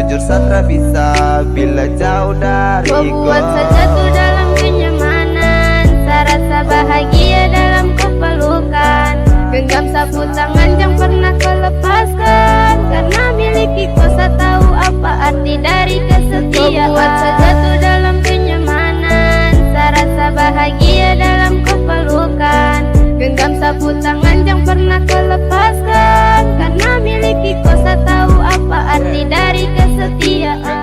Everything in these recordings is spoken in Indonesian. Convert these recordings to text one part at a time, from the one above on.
jujur Sandra bisa bila jauh dariku. Membuat saja tuh dalam kenyamanan, serasa bahagia dalam kepelukan. Genggam sapu tangan yang pernah kau lepaskan, karena miliki kuasa tahu apa arti dari kesetiaan. Membuat saja tuh dalam kenyamanan, serasa bahagia dalam kepelukan. Genggam sapu tangan yang pernah kau lepaskan, karena miliki kuasa tahu apa arti dari kesetiaan.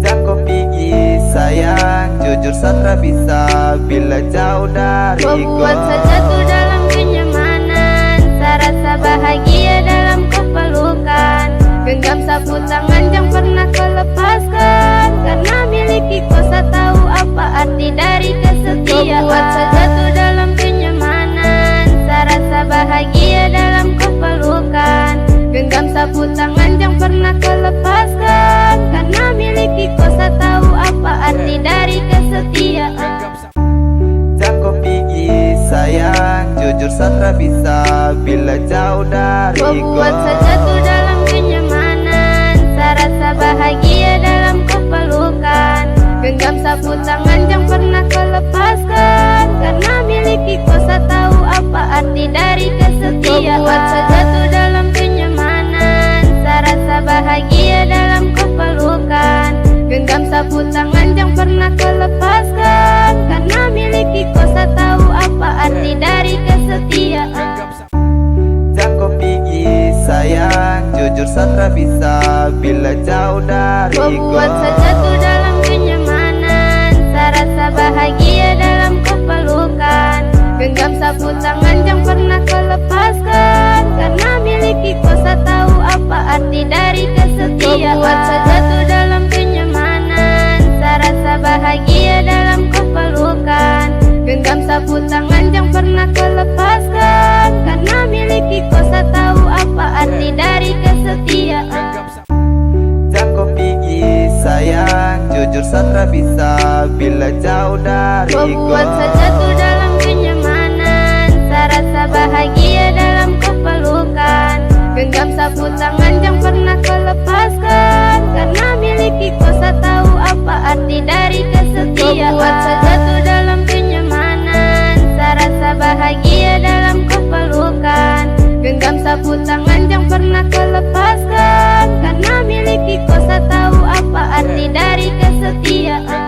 Jangan kau pergi sayang, jujur Sandra bisa bila jauh dariku. Membuat saja tuh dalam kenyamanan, serasa bahagia dalam kepelukan. Genggam sapu tangan yang pernah kau lepaskan, karena miliki kuasa tahu apa arti dari kesetiaan. Membuat saja tuh dalam kenyamanan, serasa bahagia dalam kepelukan. Genggam sapu tangan yang pernah kau lepaskan, karena miliki kuasa tahu apa arti dari kesetiaan. Jangan kau pergi sayang, jujur Sandra bisa bila jauh dariku. Membuat saja tuh dalam kenyamanan, serasa bahagia dalam kepelukan. Genggam sapu tangan yang pernah kau lepaskan, karena miliki kuasa tahu apa arti dari kesetiaan. Membuat saja tuh dalam kenyamanan, serasa bahagia dalam kepelukan. Genggam sapu tangan yang pernah kau lepaskan, karena miliki kuasa tahu apa arti dari kesetiaan. Jangan kau pergi sayang, jujur Sandra bisa bila jauh dariku. Membuat saja tuh dalam kenyamanan, serasa bahagia dalam kepelukan. Genggam sapu tangan yang pernah kau lepaskan, karena miliki kuasa tahu apa arti dari kesetiaan. Membuat saja tuh dalam kenyamanan, serasa bahagia dalam kepelukan. Genggam sapu tangan yang pernah kau lepaskan, karena miliki kuasa tahu apa arti dari kesetiaan. Jangan kau pergi sayang, jujur Sandra bisa bila jauh dariku. Membuat saja tuh dalam kenyamanan, serasa bahagia dalam kepelukan. Genggam sapu tangan yang pernah kau lepaskan, karena miliki kuasa tahu apa arti dari kesetiaan. Membuat saja tuh dalam kenyamanan, serasa bahagia dalam kepelukan. Genggam sapu tangan yang pernah kau lepaskan, karena miliki kuasa tahu apa arti dari kesetiaan.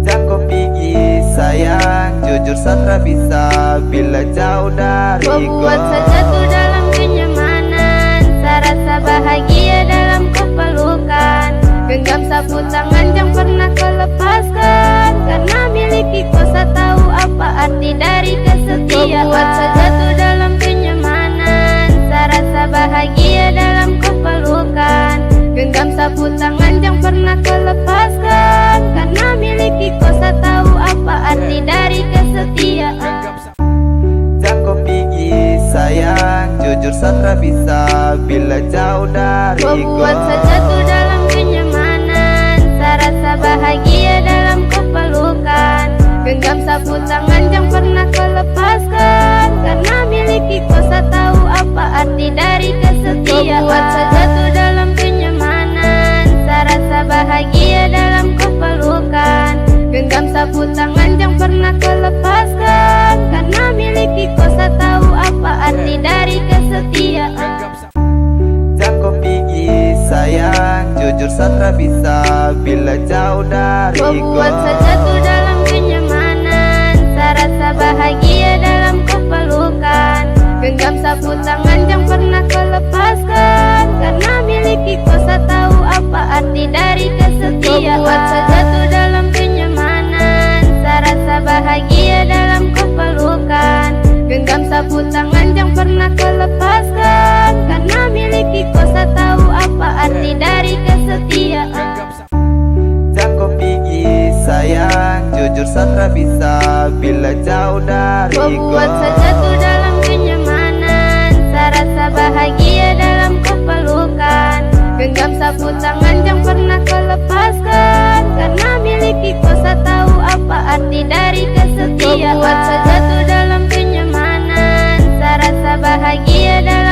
Jangan kau pergi sayang, jujur Sandra bisa bila jauh dariku. Membuat saja tuh dalam kenyamanan, serasa bahagia dalam kepelukan. Genggam sapu tangan yang pernah kau lepaskan, karena miliki kuasa tahu apa arti dari kesetiaan. Membuat saja tuh dalam kenyamanan, serasa bahagia dalam kepelukan. Genggam sapu tangan yang pernah kau lepaskan, karena miliki kuasa tahu apa arti dari kesetiaan. Jangan kau pergi sayang, jujur Sandra bisa bila jauh dariku. Membuat saja tuh dalam kenyamanan, serasa bahagia dalam kepelukan. Genggam sapu tangan yang pernah kau lepaskan, karena miliki kuasa tahu apa arti dari kesetiaan. Membuat saja tuh dalam kenyamanan, serasa bahagia dalam kepelukan. Genggam sapu tangan yang pernah kau lepaskan, karena miliki kuasa tahu apa arti dari kesetiaan. Jangan kau pergi sayang, jujur Sandra bisa bila jauh dariku. Membuat saja tuh dalam kenyamanan, serasa bahagia dalam kepelukan. Genggam sapu tangan yang pernah kau lepaskan, karena miliki kuasa tahu apa arti dari kesetiaan. Membuat saja tuh dalam kenyamanan, serasa bahagia dalam kepelukan. Genggam sapu tangan yang pernah kau lepaskan, karena miliki kuasa tahu apa arti dari kesetiaan. Jangan kau pergi sayang, jujur Sandra bisa bila jauh dariku. Membuat saja tuh dalam kenyamanan, serasa bahagia dalam kepelukan. Genggam sapu tangan yang pernah kau lepaskan, karena miliki kuasa tahu apa arti dari kesetiaan. Membuat saja tuh dalam kenyamanan, serasa bahagia dalam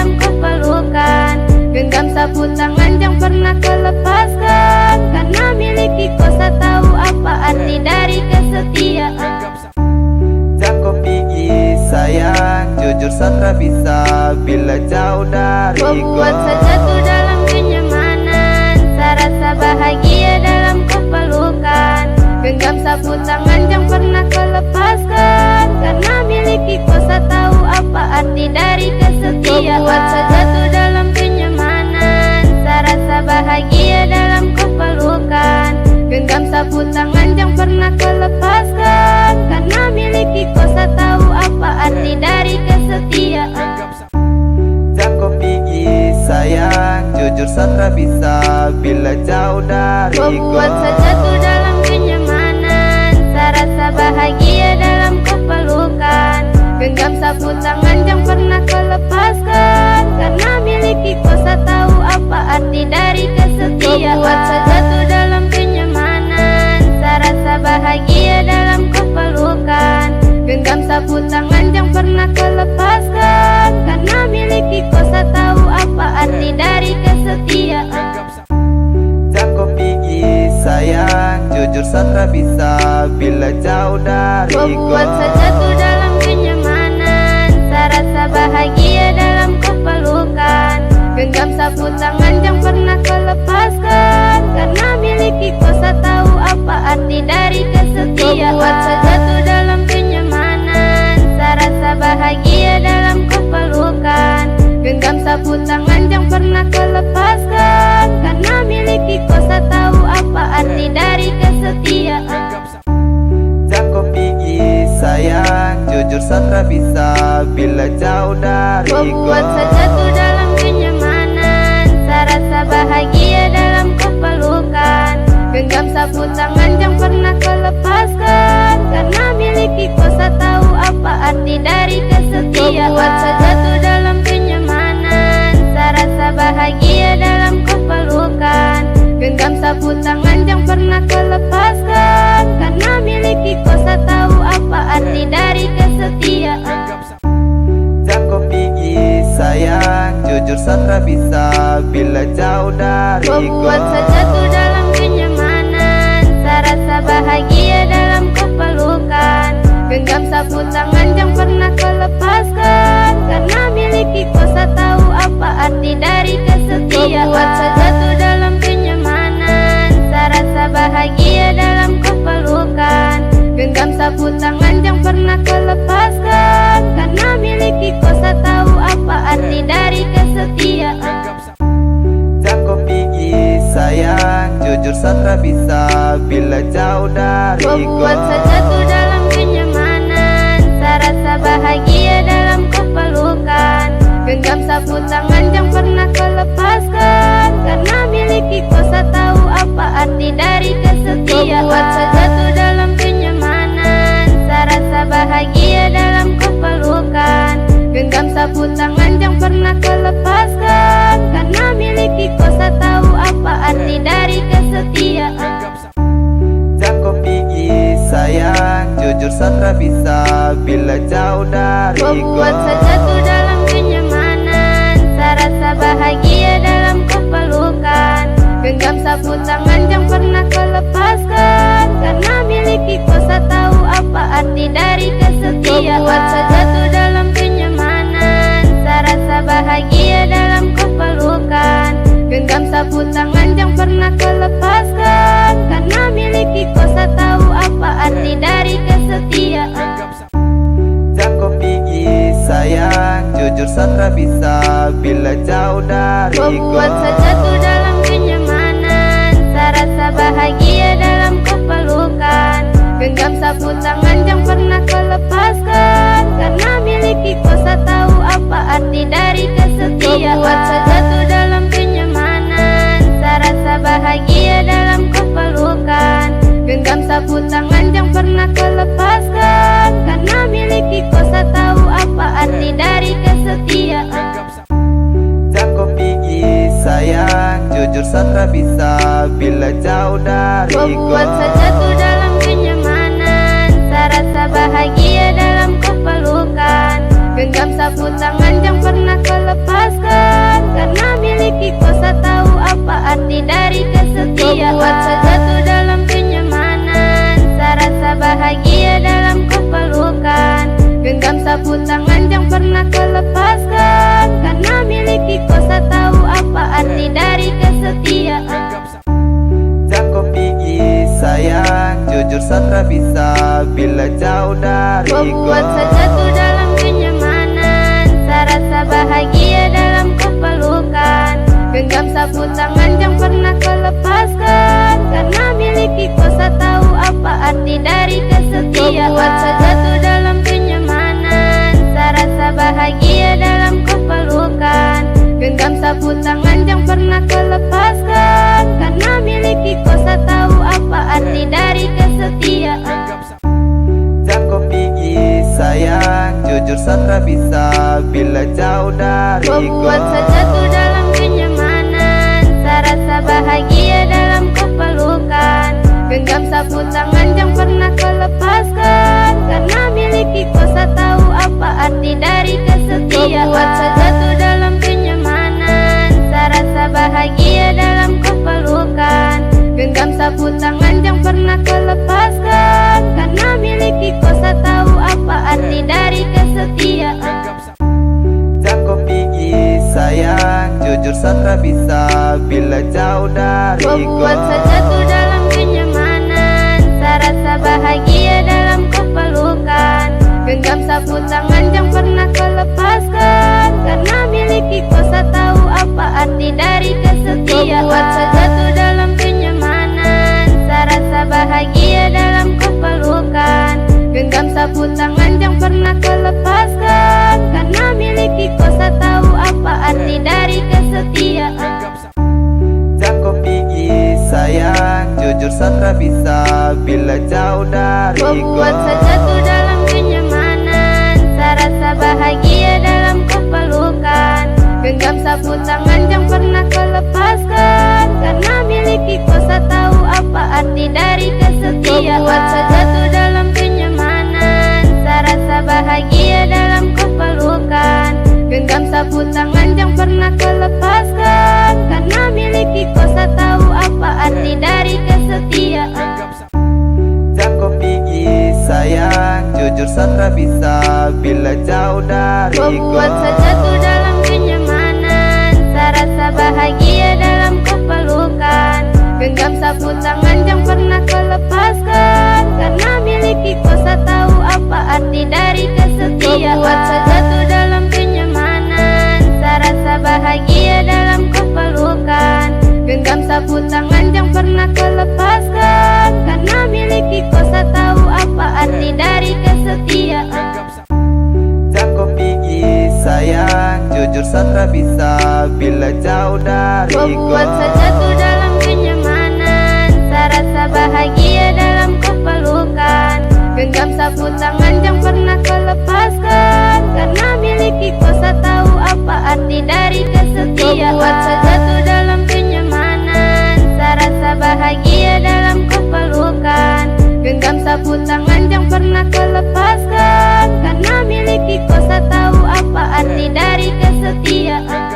jujur Sandra bisa bila jauh dariku. Membuat saja tuh dalam kenyamanan, rasa bahagia dalam kepelukan. Genggam sapu tangan yang pernah kau lepaskan, karena miliki kuasa tahu apa arti dari kesetiaan. Membuat saja tuh dalam kenyamanan, rasa bahagia dalam kepelukan. Genggam sapu tangan yang pernah kau lepaskan, karena miliki kuasa tahu apa arti dari kesetiaan. Jangan kau pergi sayang, jujur Sandra bisa bila jauh dariku. Membuat saja tuh dalam kenyamanan, rasa bahagia dalam kepelukan. Genggam sapu tangan yang pernah kau lepaskan, karena miliki kuasa tahu apa arti dari kesetiaan. Membuat saja tuh dalam kenyamanan, rasa bahagia dalam kepelukan. Genggam sapu tangan yang pernah kau lepaskan, karena miliki kuasa tahu apa arti dari kesetiaan. Jangan kau pergi sayang, jujur Sandra bisa bila jauh dariku. Membuat saja tuh dalam kenyamanan, rasa bahagia dalam kepelukan. Genggam sapu tangan yang pernah kau lepaskan, karena miliki kuasa tahu apa arti dari kesetiaan. Membuat saja tuh dalam kenyamanan, rasa bahagia dalam kepelukan. Genggam sapu tangan yang pernah kau lepaskan, karena miliki kuasa tahu apa arti dari kesetiaan. Jangan kau pergi sayang, jujur Sandra bisa bila jauh dariku. Membuat saja tuh dalam kenyamanan, rasa bahagia dalam kepelukan. Genggam sapu tangan yang pernah kau lepaskan, karena miliki kuasa tahu apa arti dari kesetiaan. Membuat saja tuh dalam kenyamanan, rasa bahagia dalam kepelukan. Genggam sapu tangan yang pernah kau lepaskan, karena miliki kuasa tahu apa arti dari kesetiaan. Jangan kau pergi sayang, jujur Sandra bisa bila jauh dariku. Membuat saja tuh dalam kenyamanan, rasa bahagia dalam kepelukan. Genggam sapu tangan yang pernah kau lepaskan, karena miliki kuasa tahu apa arti dari kesetiaan. Membuat saja tuh dalam kenyamanan, rasa bahagia dalam kepelukan. Genggam sapu tangan yang pernah kau lepaskan, karena miliki kuasa tahu apa arti dari kesetiaan. Jangan kau pergi sayang, jujur Sandra bisa bila jauh dariku. Membuat saja tuh dalam kenyamanan, rasa bahagia dalam kepelukan. Genggam sapu tangan yang pernah kau lepaskan, karena miliki kuasa tahu apa arti dari kesetiaan. Membuat saja tuh dalam kenyamanan, rasa bahagia dalam kepelukan. Genggam sapu tangan yang pernah kau lepaskan, karena miliki kuasa tahu apa arti dari kesetiaan. Jangan kau pergi sayang, jujur Sandra bisa bila jauh dariku. Membuat saja tuh dalam kenyamanan, rasa bahagia dalam kepelukan. Genggam sapu tangan yang pernah kau lepaskan, karena miliki kuasa tahu apa arti dari kesetiaan. Membuat saja tuh dalam kenyamanan, rasa bahagia dalam kepelukan. Genggam sapu tangan yang pernah kau lepaskan, karena miliki kuasa tahu apa arti dari kesetiaan. Jangan kau pergi sayang, jujur Sandra bisa bila jauh dariku. Membuat saja tuh dalam kenyamanan, rasa bahagia dalam kepelukan. Genggam sapu tangan yang pernah kau lepaskan, karena miliki kuasa tahu apa arti dari kesetiaan. Membuat saja tuh dalam kenyamanan, rasa bahagia dalam kepelukan. Genggam sapu tangan yang pernah kau lepaskan, karena miliki kuasa tahu apa arti dari kesetiaan. Jangan kau pergi sayang, jujur Sandra bisa bila jauh dariku. Membuat saja tuh dalam kenyamanan, rasa bahagia dalam kepelukan. Genggam sapu tangan yang pernah kau lepaskan, karena miliki kuasa tahu apa arti dari kesetiaan. Membuat saja tuh dalam kenyamanan, rasa bahagia dalam kepelukan. Genggam sapu tangan yang pernah kau satra bisa bila jauh dariku. Membuat sejatuh dalam kenyamanan, serasa bahagia dalam kepelukan. Genggam sapu tangan yang pernah kau lepaskan, karena miliki kuasa tahu apa arti dari kesetiaan. Membuat sejatuh dalam kenyamanan, serasa bahagia dalam kepelukan. Genggam sapu tangan yang pernah kau lepaskan, karena miliki kuasa tahu apa arti dari kesetiaan. Jangan kau pergi sayang, jujur satra bisa bila jauh dariku. Membuat sejatuh dalam kenyamanan, serasa bahagia dalam kepelukan. Genggam sapu tangan yang pernah kau lepaskan, karena miliki kuasa tahu apa arti dari kesetiaan. Membuat sejatuh dalam kenyamanan, serasa bahagia dalam kepelukan. Genggam sapu tangan yang pernah kau lepaskan, karena miliki kuasa tahu apa arti dari kesetiaan. Jangan kau pergi sayang, jujur satra bisa bila jauh dariku. Membuat sejatuh dalam kenyamanan, serasa bahagia dalam kepelukan. Genggam sapu tangan yang pernah kau lepaskan, karena miliki kuasa tahu apa arti dari kesetiaan. Membuat sejatuh dalam kenyamanan, serasa bahagia dalam kepelukan. Genggam sapu tangan yang pernah kau lepaskan, karena miliki kuasa tahu apa arti dari kesetiaan. Jangan kau pergi sayang, jujur satra bisa bila jauh dariku. Membuat sejatuh dalam kenyamanan, serasa bahagia dalam kepelukan. Genggam sapu tangan yang pernah kau lepaskan, karena miliki kuasa tahu apa arti dari kesetiaan. Membuat sejatuh dalam kenyamanan, serasa bahagia dalam kepelukan. Genggam sapu tangan yang pernah kau lepaskan, karena miliki kuasa tahu apa arti dari kesetiaan. Jangan kau pergi sayang, jujur satra bisa bila jauh dariku. Membuat sejatuh dalam kenyamanan, serasa bahagia dalam kepelukan. Genggam sapu tangan yang pernah kau lepaskan, karena miliki kuasa tahu apa arti dari kesetiaan. Membuat sejatuh dalam kenyamanan, serasa bahagia dalam kepelukan. Genggam sapu tangan yang pernah kau lepaskan, karena miliki kuasa tahu apa arti dari kesetiaan.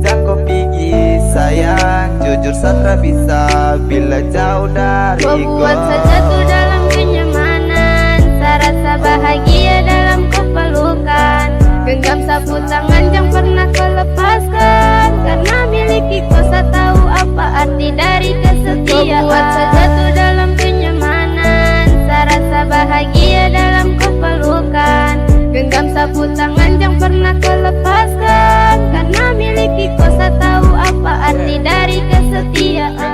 Jangan kau pergi sayang, jujur satra bisa bila jauh dariku. Membuat sejatuh dalam kenyamanan, serasa bahagia dalam kepelukan. Genggam sapu tangan yang pernah kau lepaskan, karena miliki kuasa tahu apa arti dari kesetiaan. Membuat sejatuh dalam kenyamanan, serasa bahagia dalam kepelukan. Genggam sapu tangan yang pernah kau lepaskan, karena miliki kuasa tahu apa arti dari kesetiaan.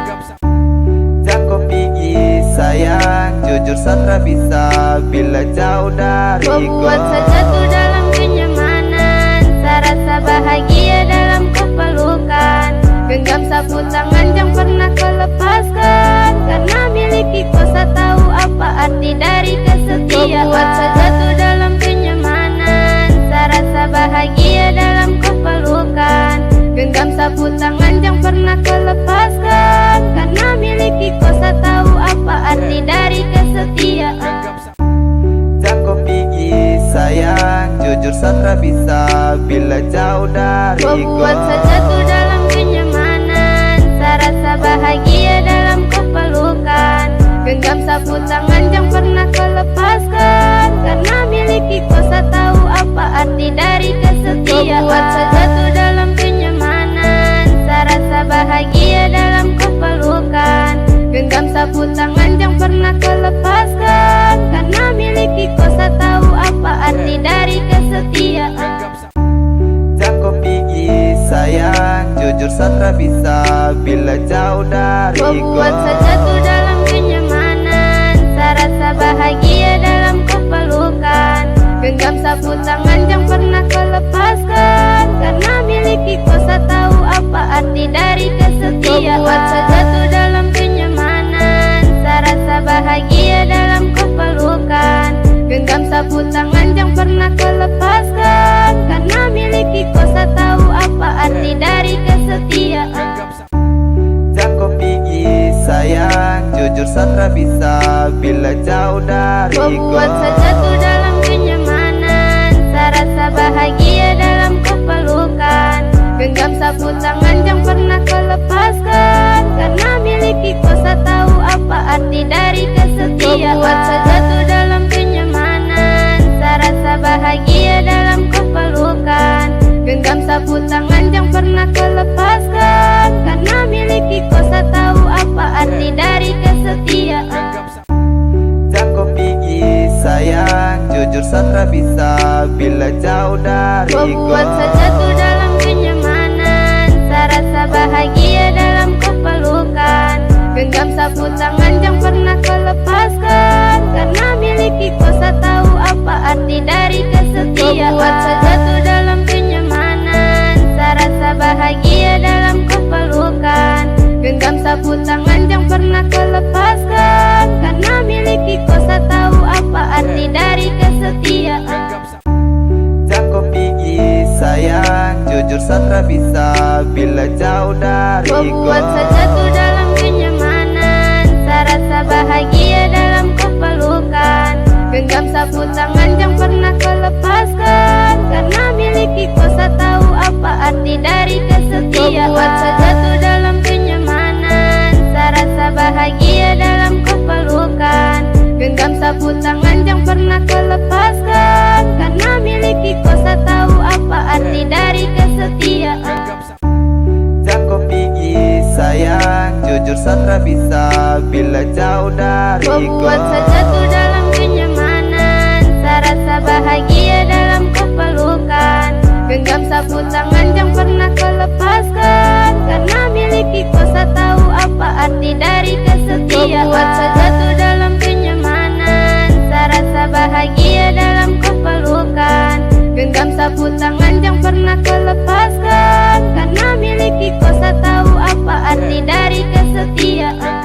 Jangan kau pergi sayang, jujur satra bisa bila jauh dariku. Membuat sejatuh dalam kenyamanan, serasa bahagia dalam kepelukan. Genggam sapu tangan yang pernah kau lepaskan, karena miliki kuasa tahu apa arti dari kesetiaan. Membuat sejatuh dalam kenyamanan, serasa bahagia dalam kepelukan. Genggam sapu tangan yang pernah kau lepaskan, karena miliki kuasa tahu apa arti dari kesetiaan. Jangan kau pergi sayang, jujur satra bisa bila jauh dariku. Membuat sejatuh dalam kenyamanan, serasa bahagia dalam kepelukan. Genggam sapu tangan yang pernah kau lepaskan, karena miliki kuasa tahu apa arti dari kesetiaan. Membuat sejatuh dalam kenyamanan, serasa bahagia dalam kepelukan. Genggam sapu tangan yang pernah kau lepaskan, karena miliki kuasa tahu apa arti dari kesetiaan. Jangan kau pergi sayang, jujur satra bisa bila jauh dariku. Membuat sejatuh dalam kenyamanan, serasa bahagia dalam kepelukan. Genggam sapu tangan yang pernah kau lepaskan, karena miliki kuasa tahu apa arti dari kesetiaan. Membuat sejatuh dalam kenyamanan, serasa bahagia dalam kepelukan. Genggam sapu tangan yang pernah kau lepaskan, jujur Sandra bisa bila jauh dariku. Membuat sejatuh dalam kenyamanan, serasa bahagia dalam kepelukan. Genggam sapu tangan yang pernah kau lepaskan, karena miliki kuasa tahu apa arti dari kesetiaan. Membuat sejatuh dalam kenyamanan, serasa bahagia dalam kepelukan. Genggam sapu tangan yang pernah kau lepaskan, karena miliki kuasa tahu apa arti dari kesetiaan. Jangan kau pergi sayang, jujur Sandra bisa bila jauh dariku. Membuat sejatuh dalam kenyamanan, serasa bahagia dalam kepelukan. Genggam sapu tangan yang pernah kau lepaskan, karena miliki kuasa tahu apa arti dari kesetiaan. Membuat sejatuh dalam kenyamanan, serasa bahagia dalam kepelukan. Genggam sapu tangan yang pernah kau lepaskan, karena miliki kuasa tahu apa arti dari kesetiaan. Jangan kau pergi sayang, jujur Sandra bisa bila jauh dariku. Membuat sejatuh dalam kenyamanan, serasa bahagia dalam kepelukan. Genggam sapu tangan yang pernah kau lepaskan, karena miliki kuasa tahu apa arti dari kesetiaan. Membuat sejatuh dalam kenyamanan, serasa bahagia dalam kepelukan. Genggam sapu tangan yang pernah kau lepaskan, karena miliki kuasa tahu apa arti dari kesetiaan. Jangan kau pergi sayang, jujur Sandra bisa bila jauh dariku. Membuat sejatuh dalam kenyamanan, serasa bahagia dalam kepelukan. Genggam sapu tangan yang pernah kau lepaskan, karena miliki kuasa tahu apa arti dari kesetiaan. Membuat sejatuh dalam kenyamanan, serasa bahagia dalam kepelukan. Genggam sapu tangan yang pernah kau lepaskan, karena miliki kuasa tahu apa arti dari kesetiaan.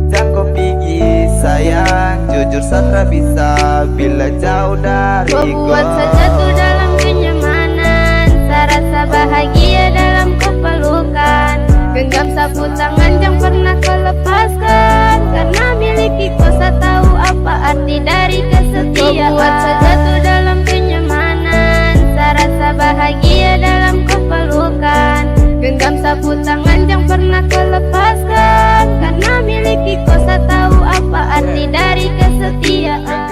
Jangan kau pergi sayang, jujur Sandra bisa bila jauh dariku. Membuat sejatuh dalam kenyamanan, serasa bahagia dalam kepelukan. Genggam sapu tangan yang pernah kau lepaskan, karena miliki kuasa tahu apa arti dari kesetiaan. Membuat sejatuh dalam kenyamanan, serasa bahagia dalam kepelukan. Genggam sapu tangan yang pernah kau lepaskan, karena miliki kuasa tahu apa arti dari kesetiaan.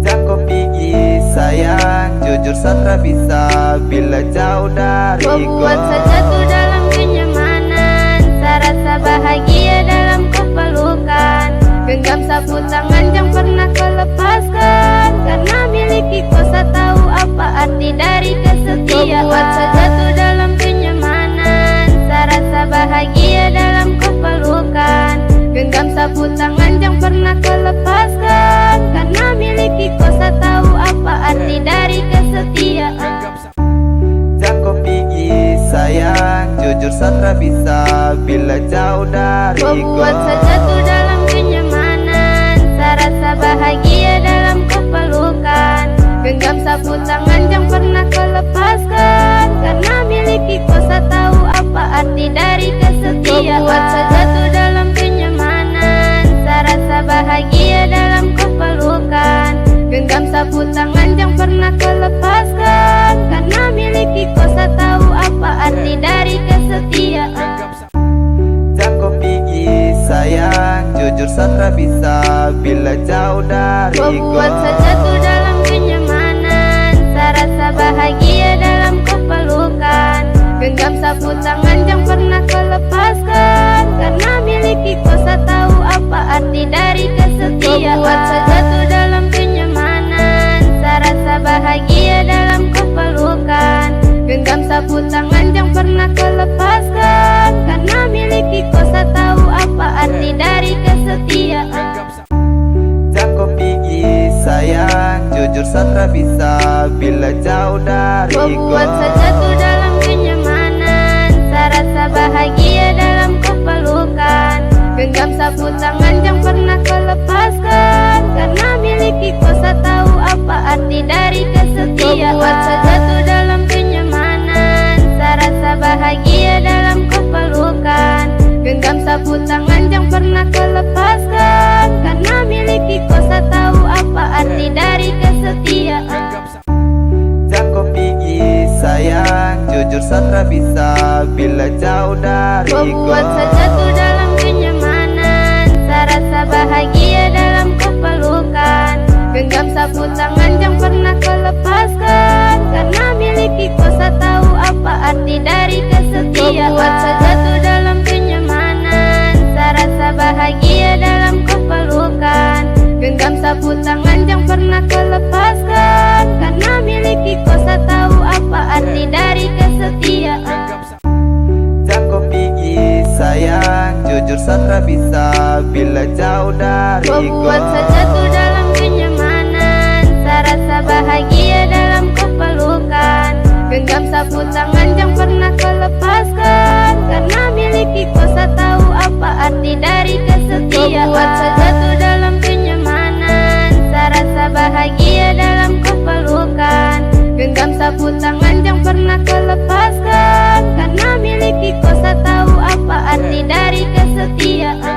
Jangan kau pergi sayang, jujur Sandra bisa bila jauh dariku. Membuat sejatuh dalam kenyamanan, serasa bahagia dalam kepelukan. Genggam sapu tangan yang pernah kau lepaskan, karena miliki kuasa tahu apa arti dari kesetiaan. Membuat sejatuh dalam kenyamanan, serasa bahagia dalam kepelukan. Genggam sapu tangan yang pernah kau lepaskan, karena miliki kuasa tahu apa arti dari kesetiaan. Jangan kau pergi sayang, jujur Sandra bisa bila jauh dariku. Membuat sejatuh dalam kenyamanan, serasa bahagia dalam kepelukan. Genggam sapu tangan yang pernah kau lepaskan, karena miliki kuasa tahu apa arti dari kesetiaan. Membuat sejatuh dalam kenyamanan, serasa bahagia dalam kepelukan. Genggam sapu tangan yang pernah kau lepaskan, karena miliki kuasa tahu apa arti dari kesetiaan. Jangan kau pergi sayang, jujur Sandra bisa bila jauh dariku. Membuat sejatuh dalam kenyamanan, serasa bahagia dalam kepelukan. Genggam sapu tangan yang pernah kau lepaskan, karena miliki kuasa tahu apa arti dari kesetiaan. Membuat sejatuh dalam kenyamanan, serasa bahagia dalam kepelukan. Genggam sapu tangan yang pernah kau lepaskan, karena miliki kuasa tahu apa arti dari kesetiaan. Jangan kau pergi sayang, jujur Sandra bisa bila jauh dariku. Membuat sejatuh dalam kenyamanan, serasa bahagia dalam kepelukan. Genggam sapu tangan yang pernah kau lepaskan, karena miliki kuasa tahu apa arti dari kesetiaan. Membuat sejatuh dalam kenyamanan, serasa bahagia dalam kepelukan. Genggam sapu tangan yang pernah pernah kau lepaskan, karena miliki kosa tahu apa arti dari kesetiaan. Jangan kau pergi sayang, jujur Sandra bisa bila jauh dariku. Kau buat saja tuh dalam kenyamanan, saya rasa bahagia dalam kepelukan. Genggam sapu tangan jangan pernah kau lepaskan, karena miliki kosa tahu apa arti dari kesetiaan. Kau buat saja tuh dalam kenyamanan, saya rasa bahagia dalam kepelukan. Genggam sapu tangan jangan pernah kau lepaskan, karena miliki kosa tahu apa arti dari kesetiaan. Jangan kau pergi sayang, jujur Sandra bisa bila jauh dariku. Kau buat saja tuh dalam kenyamanan, saya rasa bahagia dalam kepelukan. Genggam sapu tangan jangan pernah kau lepaskan, karena miliki kosa tahu apa arti dari kesetiaan. Kau buat saja tuh dalam kenyamanan, saya rasa bahagia dalam kepelukan. Genggam sapu tangan jangan pernah kau lepaskan, karena miliki kosa tahu apa arti dari kesetiaan.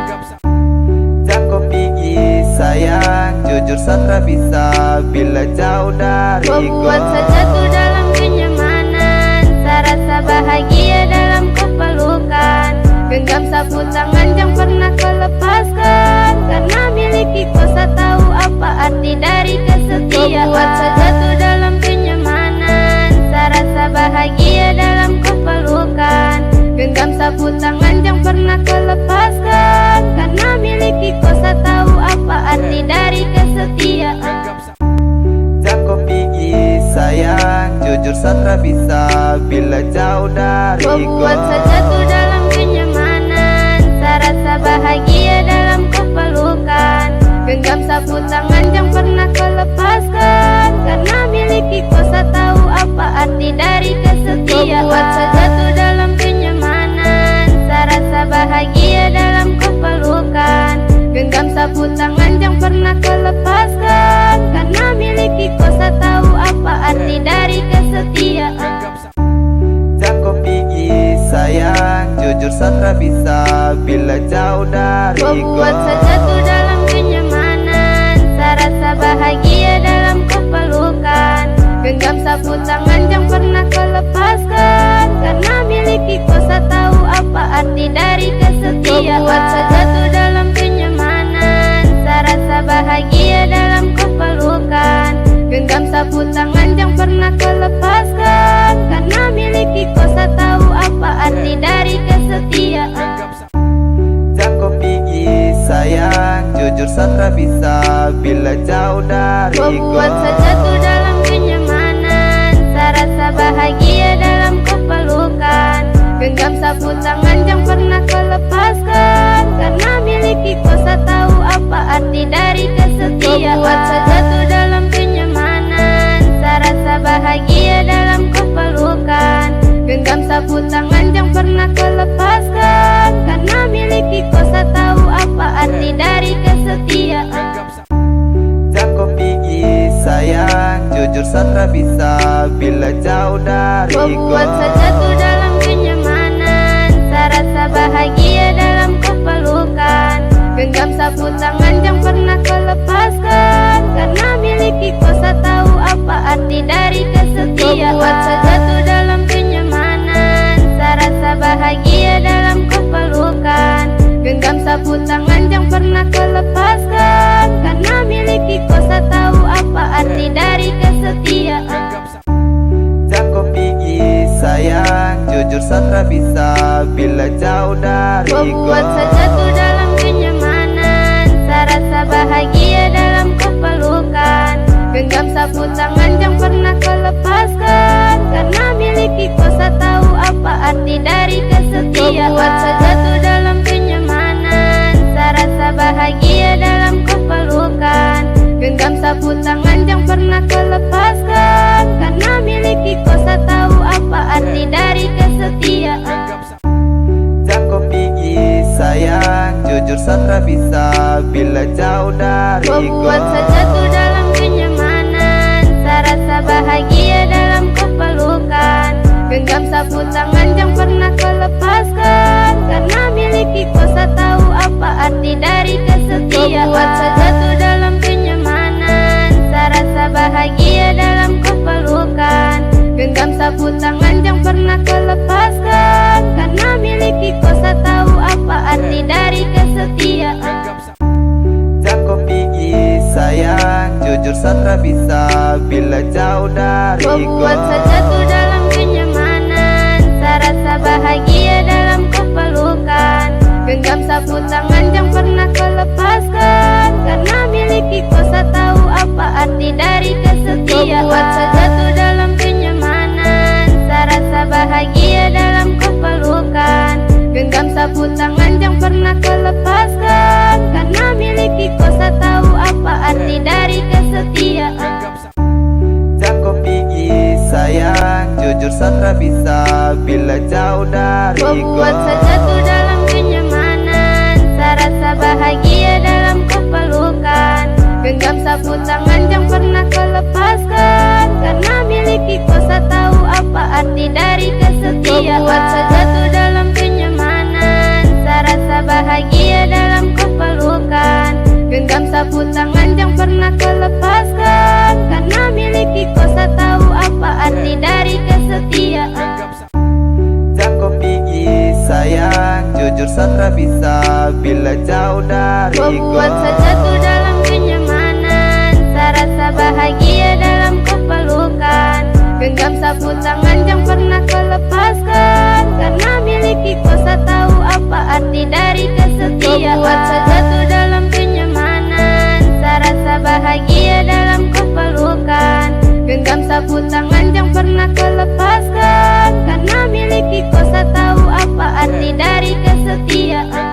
Jangan kau pergi sayang, jujur Sandra bisa bila jauh dariku. Kau buat saja tuh dalam kenyamanan, saya rasa bahagia dalam kepelukan. Genggam sapu tangan jangan pernah kau lepaskan, karena miliki kosa tahu apa arti dari kesetiaan. Kau buat saja tuh dalam kenyamanan, saya rasa bahagia dalam kepelukan. Genggam sapu tangan jangan pernah kau lepaskan, karena miliki kosa tahu apa arti dari kesetiaan. Jangan kau pergi sayang, jujur Sandra bisa bila jauh dariku. Kau buat saja tuh dalam kenyamanan, saya rasa bahagia dalam kepelukan. Genggam sapu tangan jangan pernah kau lepaskan, karena miliki kosa tahu apa arti dari kesetiaan. Kau buat saja tuh dalam kenyamanan, saya rasa bahagia dalam kepelukan. Genggam sapu tangan jangan pernah kau lepaskan, karena miliki kosa tahu apa arti dari kesetiaan. Jangan kau pergi sayang, jujur Sandra bisa bila jauh dariku. Kau buat saja tuh dalam kenyamanan, saya rasa bahagia dalam kepelukan. Genggam sapu tangan jangan pernah kau lepaskan, karena miliki kosa tahu apa arti dari kesetiaan. Kau buat saja tuh dalam kenyamanan, saya rasa bahagia dalam kepelukan. Genggam sapu tangan jangan pernah kau lepaskan, karena miliki kosa tahu apa arti dari kesetiaan. Jangan kau pergi sayang, jujur Sandra bisa bila jauh dariku. Kau buat saja tuh dalam kenyamanan, saya rasa bahagia dalam kepelukan. Genggam sapu tangan jangan pernah kau lepaskan, karena miliki kosa tahu apa arti dari kesetiaan. Kau buat saja tuh dalam kenyamanan, saya rasa bahagia dalam kepelukan. Genggam sapu tangan jangan pernah kau lepaskan, karena miliki kosa tahu apa arti dari kesetiaan. Jangan kau pergi sayang, jujur Sandra bisa bila jauh dariku. Kau buat saja tuh dalam kenyamanan, saya rasa bahagia dalam kepelukan. Genggam sapu tangan jangan pernah kau lepaskan, karena miliki kosa tahu apa arti dari kesetiaan. Kau buat saja tuh dalam kenyamanan, saya rasa bahagia dalam kepelukan. Genggam sapu tangan jangan pernah kau lepaskan, karena miliki kosa tahu apa arti dari kesetiaan. Jangan kau pergi sayang, jujur Sandra bisa bila jauh dariku. Kau buat saja tuh dalam kenyamanan, saya rasa bahagia dalam kepelukan. Genggam sapu tangan jangan pernah kau lepaskan, karena miliki kosa tahu apa arti dari kesetiaan. Kau buat saja tuh dalam kenyamanan, saya rasa bahagia dalam kepelukan. Genggam sapu tangan jangan pernah kau lepaskan, karena miliki kosa tahu apa arti dari kesetiaan. Jangan kau pergi sayang, jujur Sandra bisa bila jauh dariku. Kau buat saja tuh dalam kenyamanan, saya rasa bahagia dalam kepelukan. Genggam sapu tangan jangan pernah kau lepaskan, karena miliki kosa tahu apa apa arti dari kesetiaan. Buat sejatuh dalam kenyamanan, serasa bahagia dalam kepelukan. Genggam sapu tangan yang pernah kau lepaskan, karena miliki kosa tahu apa arti dari kesetiaan. Jangan kau pergi sayang, jujur Sandra bisa bila jauh dariku. Membuat sejatuh dalam kenyamanan, serasa bahagia dalam kepelukan. Genggam sapu tangan yang pernah kau lepaskan, karena miliki kosa tahu apa arti dari kesetiaan. Membuat sejatuh dalam kenyamanan, serasa bahagia dalam kepelukan. Genggam sapu tangan yang pernah kau lepaskan, karena miliki kosa tahu apa arti dari kesetiaan. Jangan kau pergi sayang, jujur Sandra bisa bila jauh dariku. Membuat sejatuh dalam kenyamanan, serasa bahagia dalam kepelukan. Genggam sapu tangan yang pernah kau lepaskan, karena miliki kosa tahu apa arti dari kesetiaan. Membuat sejatuh dalam kenyamanan, serasa bahagia dalam kepelukan. Genggam sapu tangan yang pernah kau lepaskan, karena miliki kosa tahu apa arti dari kesetiaan. Jangan kau pergi sayang, jujur Sandra bisa bila jauh dariku. Membuat sejatuh dalam kenyamanan, serasa bahagia dalam kepelukan. Genggam sapu tangan yang pernah kau lepaskan, karena miliki kosa tahu apa arti dari kesetiaan. Membuat sejatuh dalam kenyamanan, serasa bahagia dalam kepelukan. Genggam sapu tangan yang pernah kau lepaskan, karena miliki kosa tahu apa arti dari kesetiaan.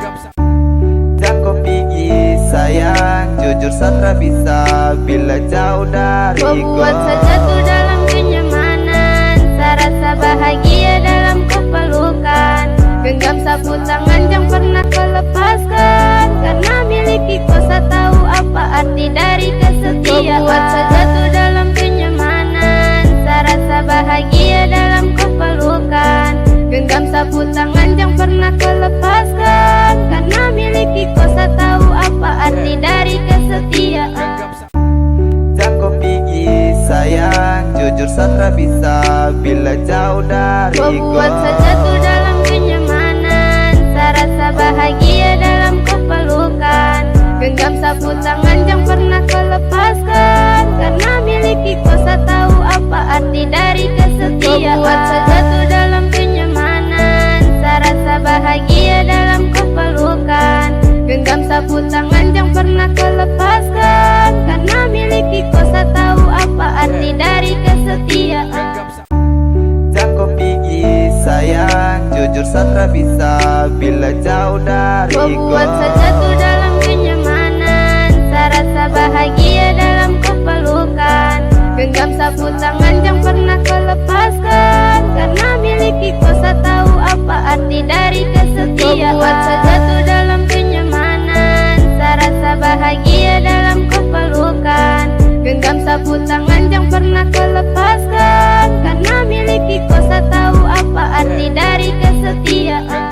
Jangan kau pergi sayang, jujur Sandra bisa bila jauh dariku. Membuat sejatuh dalam kenyamanan, serasa bahagia dalam kepelukan. Genggam sapu tangan yang pernah kau lepaskan, karena miliki kosa tahu apa arti dari kesetiaan. Membuat sejatuh dalam kenyamanan, serasa bahagia dalam kepelukan. Genggam sapu tangan yang pernah kau lepaskan, karena miliki kosa tahu apa arti dari kesetiaan. Jangan kau pergi sayang, jujur Sandra bisa bila jauh dariku. Membuat sejatuh dalam kenyamanan, serasa bahagia dalam kepelukan. Genggam sapu tangan yang pernah kau lepaskan, karena miliki kosa tahu apa arti dari kesetiaan. Membuat sejatuh dalam kenyamanan, serasa bahagia dalam kepelukan. Genggam sapu tangan yang pernah kau lepaskan, karena miliki kosa tahu apa arti dari kesetiaan. Jangan kau pergi sayang, jujur Sandra bisa bila jauh dariku. Membuat sejatuh dalam kenyamanan, serasa bahagia dalam kepelukan. Genggam sapu tangan yang pernah kau lepaskan, karena miliki kosa tahu apa arti dari kesetiaan. Membuat sejatuh dalam kenyamanan, serasa bahagia dalam kepelukan. Genggam sapu tangan yang pernah kau lepaskan, karena miliki kosa tahu apa arti dari kesetiaan.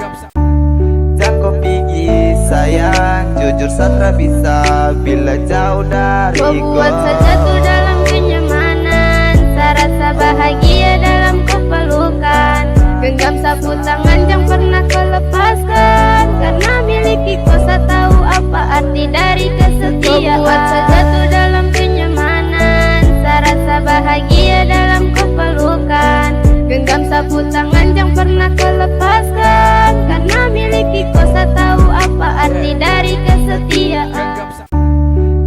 Jangan kau pergi sayang, jujur Sandra bisa bila jauh dariku. Membuat sejatuh dalam kenyamanan, serasa bahagia dalam kepelukan. Genggam sapu tangan yang pernah kau lepaskan, karena miliki kosa tahu apa arti dari kesetiaan. Membuat sejatuh dalam kenyamanan, serasa bahagia dalam kepelukan. Genggam sapu tangan yang pernah kau lepaskan, karena miliki kosa tahu apa arti dari kesetiaan.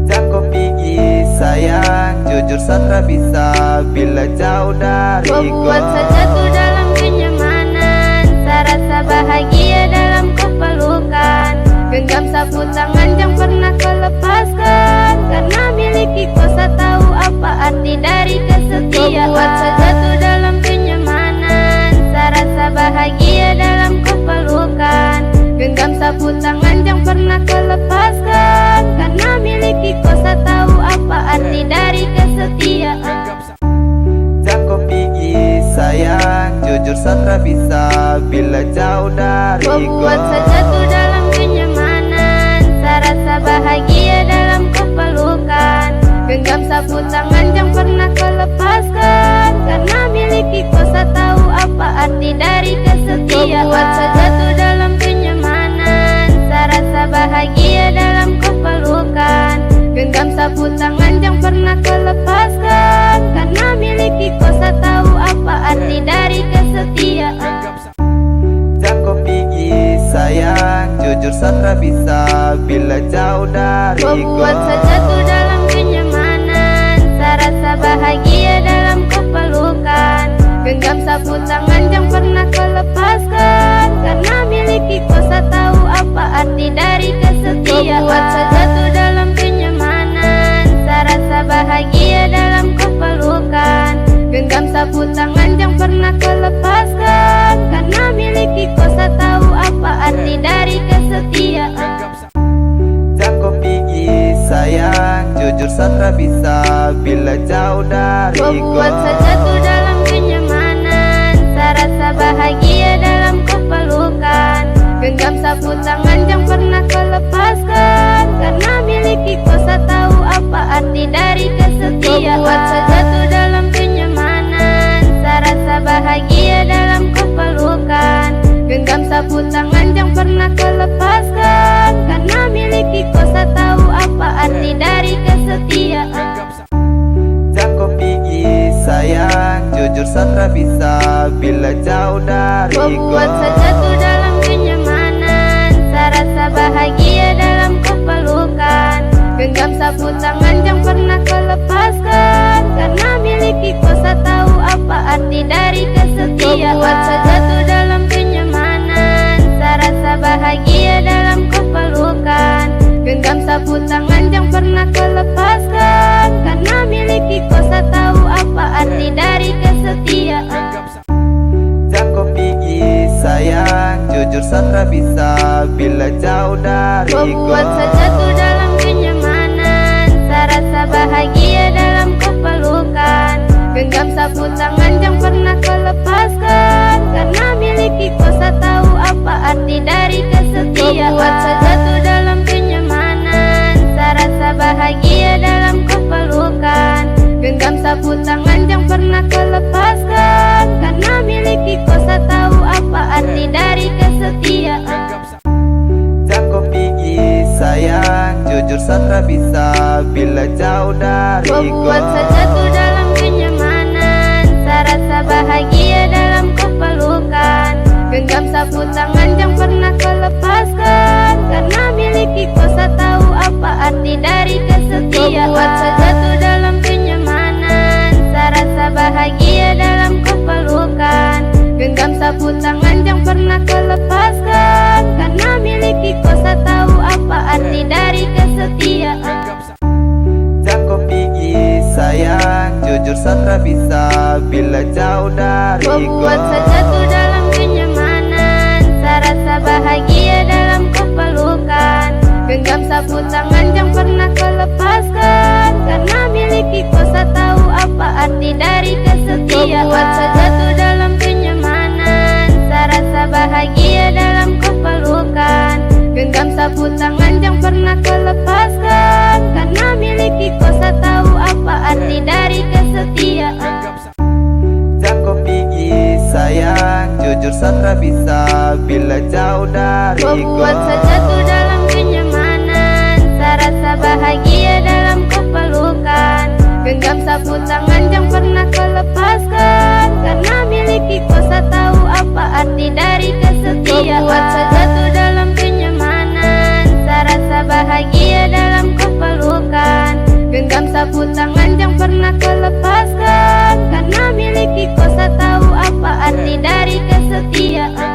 Jangan kau pergi sayang, jujur Sandra bisa bila jauh dariku. Membuat sejatuh dalam kenyamanan, serasa bahagia dalam kepelukan. Genggam sapu tangan yang pernah kau lepaskan, karena miliki kosa tahu apa arti dari kesetiaan. Membuat sejatuh dalam kenyamanan, serasa bahagia dalam kepelukan. Genggam sapu tangan yang pernah kau lepaskan, karena miliki kosa tahu apa arti dari kesetiaan. Jangan kau pergi sayang, jujur Sandra bisa bila jauh dariku. Membuat sejatuh dalam kenyamanan, rasa bahagia dalam kepelukan. Genggam sapu tangan yang pernah kau lepaskan, karena miliki kuasa tahu apa arti dari kesetiaan. Buat sejatuh dalam kenyamanan, rasa bahagia dalam kepelukan. Genggam sapu tangan yang pernah kau lepaskan, karena miliki kuasa tahu apa arti dari kesetiaan. Jangan kau pergi sayang, jujur Sandra bisa bila jauh dariku. Membuat sejatuh dalam kenyamanan, rasa bahagia dalam kepelukan. Genggam sapu tangan yang pernah kau lepaskan, karena miliki kuasa tahu apa arti dari kesetiaan. Membuat sejatuh dalam kenyamanan, rasa bahagia dalam kepelukan. Genggam sapu tangan yang pernah kau lepaskan, karena miliki kuasa tahu apa arti dari kesetiaan. Jangan kau pergi sayang, jujur Sandra bisa bila jauh dariku. Membuat sejatuh dalam kenyamanan, rasa bahagia dalam kepelukan. Genggam sapu tangan yang pernah kau lepaskan, karena miliki kuasa tahu apa arti dari kesetiaan. Membuat sejatuh dalam kenyamanan, rasa bahagia dalam kepelukan. Genggam sapu tangan yang pernah kau lepaskan, karena miliki kuasa tahu apa arti dari kesetiaan. Jangan kau pergi sayang, jujur Sandra bisa bila jauh dariku. Membuat sejatuh dalam kenyamanan, rasa bahagia dalam kepelukan. Genggam sapu tangan yang pernah kau lepaskan, karena miliki kuasa tahu apa arti dari kesetiaan. Membuat sejatuh dalam kenyamanan, rasa bahagia dalam kepelukan. Genggam sapu tangan yang pernah kau lepaskan, karena miliki kuasa tahu apa arti dari kesetiaan. Jangan kau pergi sayang, jujur Sandra bisa bila jauh dariku. Membuat sejatuh dalam kenyamanan, rasa bahagia dalam kepelukan. Genggam sapu tangan yang pernah kau lepaskan, karena miliki kuasa tahu apa arti dari kesetiaan. Membuat sejatuh dalam kenyamanan, rasa bahagia dalam kepelukan. Genggam sapu tangan yang pernah kau lepaskan, karena miliki kuasa tahu apa arti dari kesetiaan. Jangan kau pergi sayang, jujur Sandra bisa bila jauh dariku. Membuat sejatuh dalam kenyamanan, rasa bahagia dalam kepelukan. Genggam sapu tangan yang pernah kau lepaskan, karena miliki kuasa tahu apa arti dari kesetiaan. Membuat sejatuh dalam kenyamanan, rasa bahagia dalam kepelukan. Genggam sapu tangan yang pernah kau lepaskan, karena miliki kuasa tahu apa arti dari kesetiaan. Jangan kau pergi sayang, jujur Sandra bisa bila jauh dariku. Membuat sejatuh dalam kenyamanan, rasa bahagia dalam kepelukan. Genggam sapu tangan yang pernah kau lepaskan, karena miliki kuasa tahu apa arti dari kesetiaan. Membuat sejatuh dalam kenyamanan, rasa bahagia dalam kepelukan. Genggam sapu tangan yang pernah kau lepaskan, karena miliki kuasa tahu apa arti dari kesetiaan. Jangan kau pergi sayang, jujur Sandra bisa bila jauh dariku. Membuat sejatuh dalam kenyamanan, rasa bahagia dalam kepelukan. Genggam sapu tangan yang pernah kau lepaskan, karena miliki kuasa tahu apa arti dari kesetiaan. Membuat sejatuh dalam kenyamanan, rasa bahagia dalam kepelukan. Genggam sapu tangan yang pernah kau lepaskan, karena miliki kuasa tahu apa arti dari kesetiaan.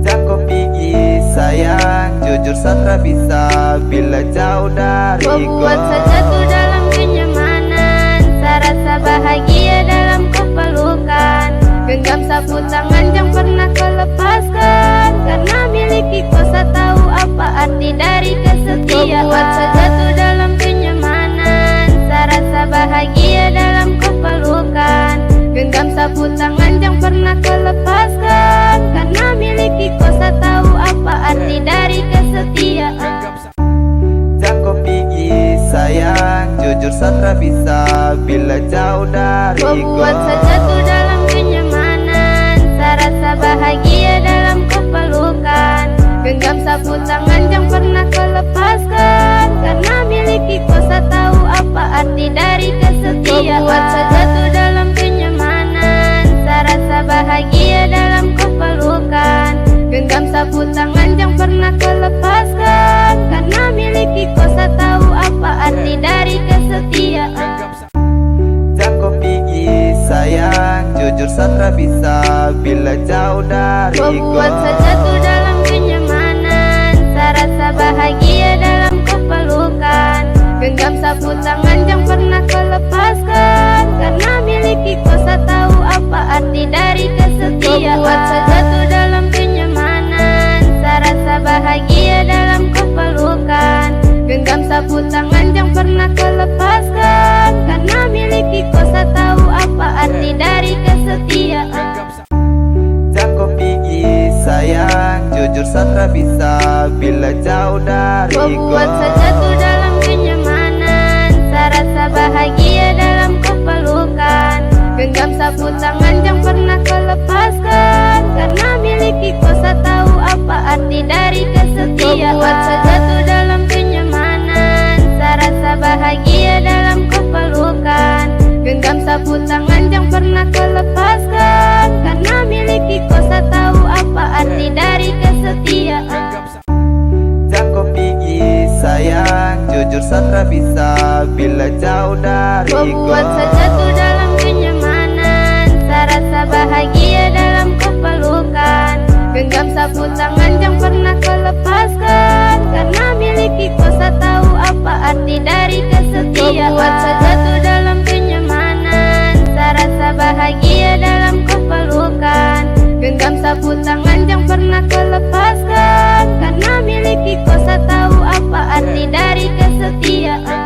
Jangan kau pergi sayang, jujur Sandra bisa bila jauh dariku. Membuat sejatuh dalam kenyamanan, rasa bahagia dalam kepelukan. Genggam sapu tangan yang pernah kau lepaskan, karena miliki kuasa tahu apa arti dari kesetiaan. Membuat sejatuh dalam kenyamanan, rasa bahagia dalam kepelukan. Genggam sapu tangan yang pernah kau lepaskan, karena miliki kuasa tahu apa arti dari kesetiaan. tak bisa bila jauh dariku. Membuat sejatuh dalam kenyamanan, serasa bahagia dalam kepelukan. Genggam sapu tangan yang pernah kau lepaskan, karena miliki kau tak tahu apa arti dari kesetiaan. Membuat sejatuh dalam kenyamanan, serasa bahagia dalam kepelukan. Genggam sapu tangan yang pernah kau lepaskan, karena miliki kau tak tahu apa arti dari kesetiaan. Jangan kau pergi sayang, jujur saya tak bisa bila jauh dariku. Membuat sejatuh dalam kenyamanan, serasa bahagia dalam kepelukan. Genggam sapu tangan yang pernah kau lepaskan, karena miliki kau tak tahu apa arti dari kesetiaan. Membuat sejatuh dalam kenyamanan, serasa bahagia dalam kepelukan. Genggam sapu tangan yang pernah kau lepaskan, karena miliki kau tak tahu apa arti dari kesetiaan. Jangan kau pergi sayang, jujur saya tak bisa bila jauh dariku. Membuat sejatuh dalam kenyamanan, serasa bahagia dalam kepelukan. Genggam sapu tangan yang pernah kau lepaskan, karena miliki kau tak tahu apa arti dari kesetiaan. Membuat sejatuh dalam kenyamanan, serasa bahagia dalam kepelukan. Genggam sapu tangan yang pernah kau lepaskan, karena miliki kau tak tahu apa arti dari kesetiaan.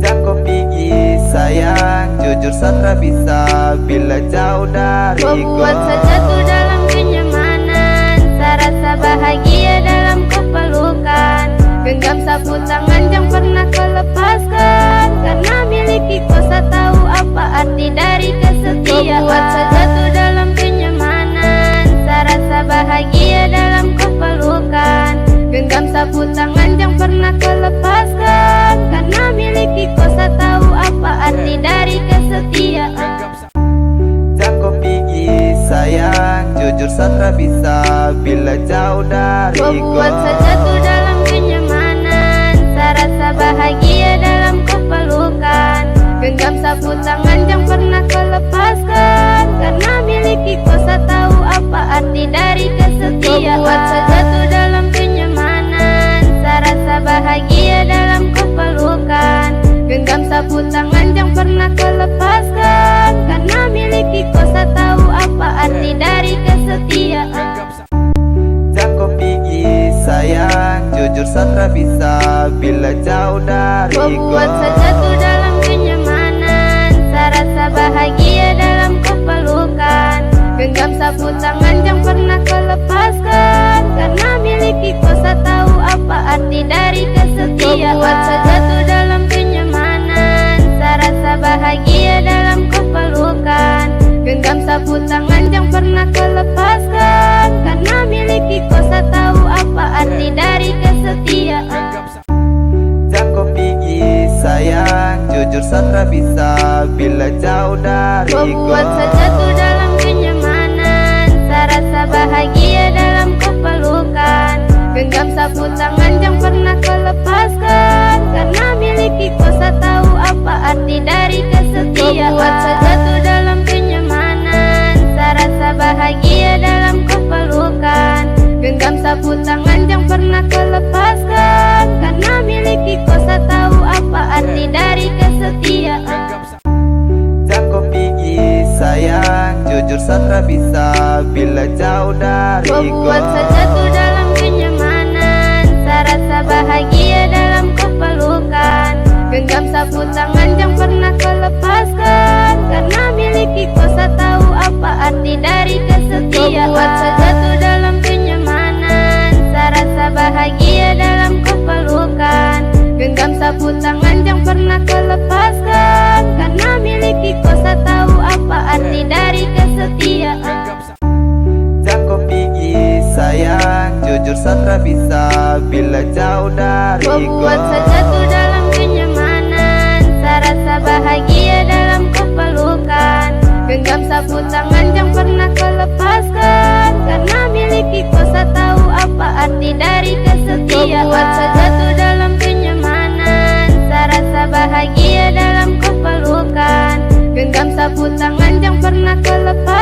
Jangan kau pergi sayang, jujur saya tak bisa bila jauh dariku. Membuat sejatuh dalam kenyamanan, serasa bahagia dalam kepelukan. Genggam sapu tangan yang pernah kau lepaskan, karena miliki kau tak tahu apa arti dari kesetiaan. Membuat sejatuh dalam kenyamanan, serasa bahagia dalam kepelukan. Genggam sapu tangan yang pernah kau lepaskan, karena miliki kau tak tahu apa arti dari kesetiaan. Jangan kau pergi sayang, jujur saya tak bisa bila jauh dariku. Membuat sejatuh dalam kenyamanan, serasa bahagia dalam kepelukan. Genggam sapu tangan yang pernah kau lepaskan, karena miliki kau tak tahu apa arti dari kesetiaan. Membuat sejatuh dalam kenyamanan, serasa bahagia dalam kepelukan. Genggam sapu tangan yang pernah kau lepaskan, karena miliki kau tak tahu apa arti dari kesetiaan. Jangan kau pergi sayang, jujur saya tak bisa bila jauh dariku. Membuat sejatuh dalam kenyamanan, serasa bahagia dalam kepelukan. Genggam sapu tangan yang pernah kau lepaskan, karena miliki kau tak tahu apa arti dari kesetiaan. Membuat sejatuh dalam kenyamanan, serasa bahagia dalam kepelukan. Genggam sapu tangan yang pernah kau lepaskan, karena miliki kau tak tahu apa arti dari kesetiaan. Jangan kau pergi sayang, jujur saya tak bisa bila jauh dariku. Membuat sejatuh dalam kenyamanan, serasa bahagia dalam kepelukan. Genggam sapu tangan yang pernah kau lepaskan, karena miliki kau tak tahu apa arti dari kesetiaan. Membuat sejatuh dalam kenyamanan, serasa bahagia dalam kepelukan. Genggam sapu tangan yang pernah kau lepaskan, karena miliki kau tak tahu apa arti dari kesetiaan. Jangan kau pergi sayang, jujur saya tak bisa bila jauh dariku. Membuat sejatuh dalam kenyamanan, serasa bahagia dalam kepelukan. Genggam sapu tangan yang pernah kau lepaskan, karena miliki kau tak tahu apa arti dari kesetiaan. Membuat sejatuh dalam kenyamanan, serasa bahagia dalam kepelukan. Genggam sapu tangan yang pernah kau lepaskan, karena miliki kau tak tahu apa arti dari kesetiaan. Jangan kau pergi sayang, jujur saya tak bisa bila jauh dariku. Membuat sejatuh dalam kenyamanan, serasa bahagia dalam kepelukan. Genggam sapu tangan yang pernah kau lepaskan, karena miliki kau tak tahu apa arti dari kesetiaan. Membuat sejatuh dalam kenyamanan, serasa bahagia dalam kepelukan. Genggam sapu tangan yang pernah kau lepaskan,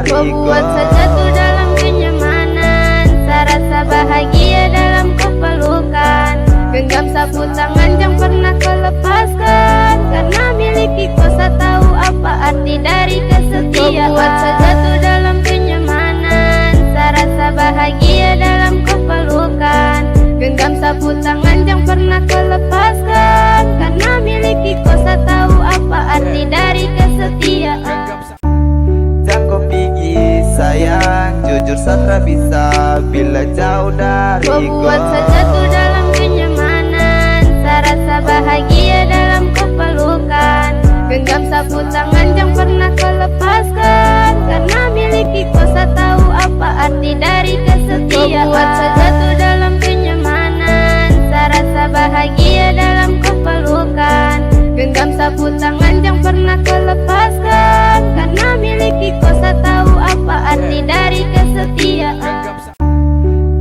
dariku. Membuat saya jatuh dalam kenyamanan, saya rasa bahagia dalam kepelukan. Genggam sapu tangan yang pernah kau lepaskan, karena miliki kau saya tahu apa arti dari kesetiaan. Membuat saya jatuh dalam kenyamanan, saya rasa bahagia dalam kepelukan. Genggam sapu tangan yang pernah kau lepaskan, karena miliki kau saya tahu apa arti dari kesetiaan. Jangan kau pergi sayang, jujur Satra bisa bila jauh dariku. Membuat saya jatuh dalam kenyamanan, saya rasa bahagia dalam kepelukan. Genggam sapu tangan yang pernah kau lepaskan, karena miliki kau saya tahu apa arti dari kesetiaan. Membuat saya jatuh dalam kenyamanan, saya rasa bahagia dalam kepelukan. Genggam sapu tangan yang pernah kau lepaskan, karena miliki kau saya tahu apa arti dari kesetiaan.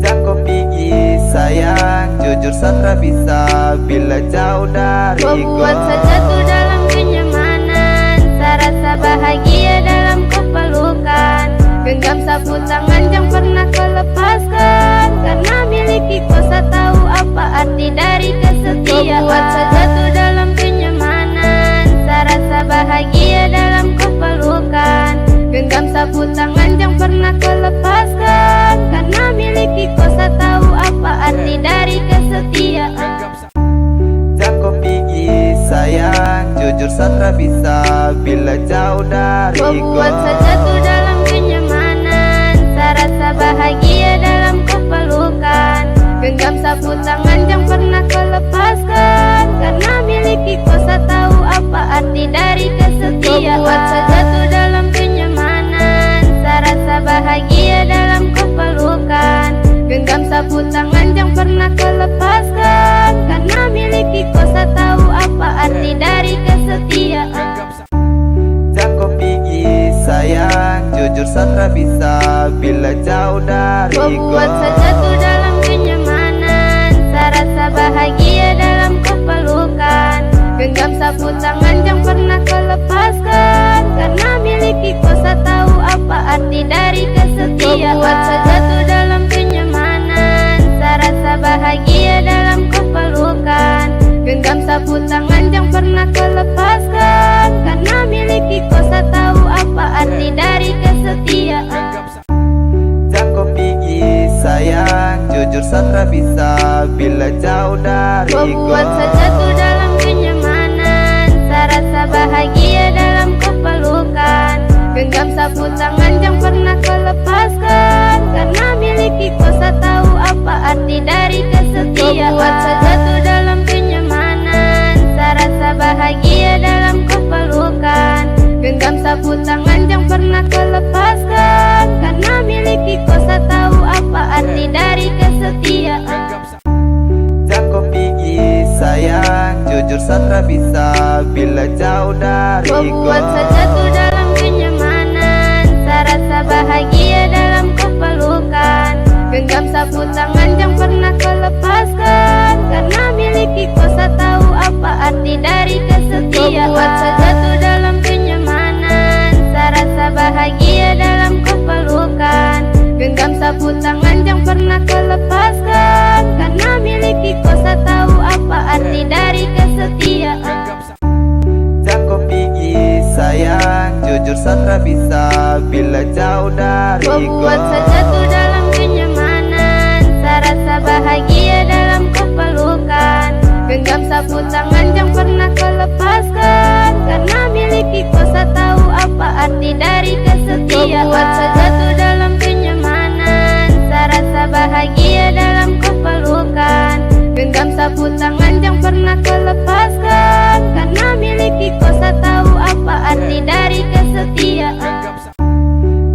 Jangan kau pergi sayang, jujur Satra bisa bila jauh dariku. Membuat saya jatuh dalam kenyamanan, saya rasa bahagia dalam kepelukan. Genggam sapu tangan yang pernah kau lepaskan, karena miliki kau saya tahu apa arti dari kesetiaan. Membuat saya jatuh dalam kenyamanan, saya rasa bahagia dalam kepelukan. Genggam sapu tangan yang pernah kau lepaskan, karena miliki kau saya tahu apa arti dari kesetiaan. Jangan kau pergi sayang, jujur Satra bisa bila jauh dariku. Membuat saya jatuh dalam kenyamanan, saya rasa bahagia dalam kepelukan. Genggam sapu tangan yang pernah kau lepaskan, karena miliki kau saya tahu apa arti dari kesetiaan. Membuat saya jatuh dalam kenyamanan, saya rasa bahagia dalam kepelukan. Genggam sapu tangan yang pernah kau lepaskan, karena miliki kau saya tahu apa arti dari kesetiaan. Jangan kau pergi sayang, jujur Satra bisa bila jauh dariku. Membuat saya jatuh dalam kenyamanan, saya rasa bahagia dalam kepelukan. Genggam sapu tangan yang pernah kau lepaskan, karena miliki kau saya tahu apa arti dari kesetiaan. Membuat saya jatuh dalam kenyamanan, saya rasa bahagia dalam kepelukan. Genggam sapu tangan yang pernah kau lepaskan, karena miliki kau saya tahu apa arti dari kesetiaan. Jangan kau pergi sayang, jujur Satra bisa bila jauh dariku. Membuat saya jatuh dalam kenyamanan, saya rasa bahagia dalam kepelukan. Genggam sapu tangan yang pernah kau lepaskan, karena miliki kau saya tahu apa arti dari kesetiaan. Membuat saya jatuh dalam kenyamanan, saya rasa bahagia dalam kepelukan. Genggam sapu tangan yang pernah kau lepaskan, karena miliki kau saya tahu apa arti dari kesetiaan. Jangan kau pergi sayang, jujur Satra bisa bila jauh dariku. Membuat saya jatuh dalam kenyamanan, saya rasa bahagia dalam kepelukan. Genggam sapu tangan yang pernah kau lepaskan, karena miliki kau saya tahu apa arti dari kesetiaan. Membuat saya jatuh dalam kenyamanan, saya rasa bahagia dalam kepelukan. Genggam sapu tangan yang pernah kau lepaskan, karena miliki kau saya tahu apa arti dari kesetiaan. Jangan kau pergi sayang, jujur Satra bisa bila jauh dariku. Membuat saya jatuh dalam kenyamanan, saya rasa bahagia dalam kepelukan. Genggam sapu tangan yang pernah kau lepaskan, karena miliki kau saya tahu apa arti dari kesetiaan. Membuat saya jatuh dalam kenyamanan, saya rasa bahagia dalam kepelukan. Genggam sapu tangan yang pernah kau lepaskan, karena miliki kau saya tahu apa arti dari kesetiaan.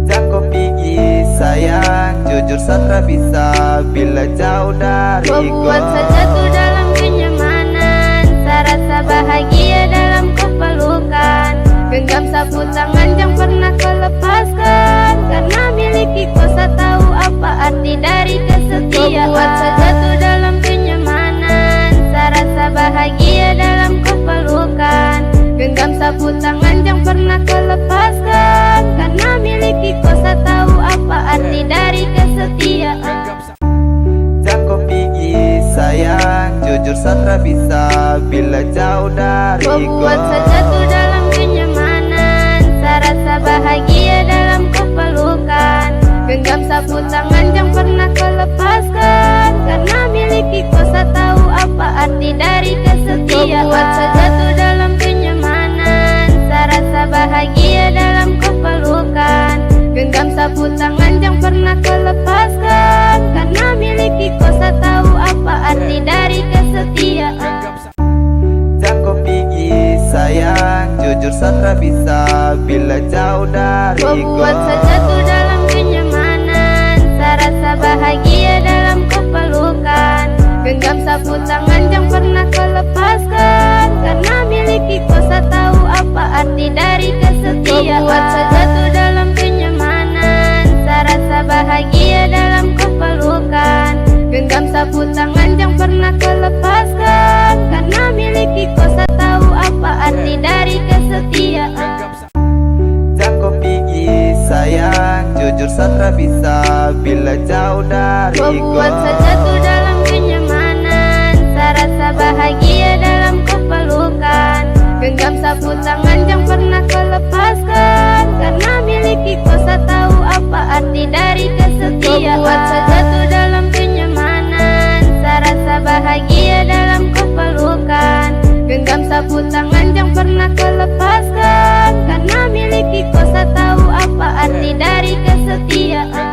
Jangan kau pergi sayang, jujur Satra bisa bila jauh dariku. Membuat saya jatuh dalam kenyamanan, saya rasa bahagia dalam kepelukan. Genggam sapu tangan yang pernah kau lepaskan, karena miliki kau saya tahu apa arti dari kesetiaan. Membuat saya jatuh dalam kenyamanan, saya rasa bahagia dalam kepelukan. Genggam sapu tangan yang pernah kau lepaskan, karena miliki kau jujur Sandra bisa bila jauh dariku. Membuat sejatuh dalam kenyamanan, serasa bahagia dalam kepelukan. Genggam sapu tangan yang pernah kau lepaskan, karena miliki kuasa tahu apa arti dari kesetiaan. Membuat sejatuh dalam kenyamanan, serasa bahagia dalam kepelukan. Genggam sapu tangan yang pernah kau lepaskan, karena miliki kuasa tahu apa arti dari kesetiaan. Jangan kau pergi sayang, jujur Sandra bisa bila jauh dariku. Membuat sejatuh dalam kenyamanan, serasa bahagia dalam kepelukan. Genggam sapu tangan yang pernah kau lepaskan, karena miliki kuasa tahu apa arti dari kesetiaan. Membuat sejatuh dalam kenyamanan, serasa bahagia dalam kepelukan. Genggam sapu tangan yang pernah kau lepaskan, karena miliki kuasa tahu apa arti dari kesetiaan. Jangan kau pergi sayang, jujur Sandra bisa bila jauh dariku. Membuat sejatuh dalam kenyamanan, serasa bahagia dalam kepelukan. Genggam sapu tangan yang pernah kau lepaskan, karena miliki kuasa tahu apa arti dari kesetiaan. Membuat sejatuh dalam kenyamanan, serasa bahagia dalam kepelukan. Genggam sapu tangan yang pernah kau lepaskan, karena miliki kuasa tahu apa arti dari kesetiaan.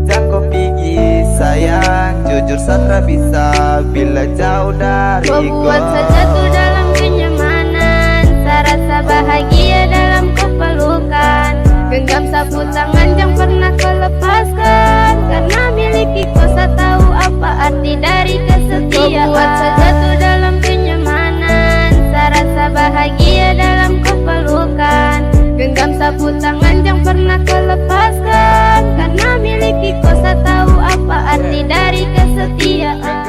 Jangan kau pergi sayang, jujur Sandra bisa bila jauh dariku. Membuat sejatuh dalam kenyamanan, serasa bahagia dalam kepelukan. Genggam sapu tangan yang pernah kau lepaskan, karena miliki kuasa tahu apa arti dari kesetiaan. Membuat sejatuh dalam kenyamanan, serasa bahagia dalam kepelukan. Genggam sapu tangan yang pernah kau lepaskan, karena miliki kuasa tahu apa arti dari kesetiaan.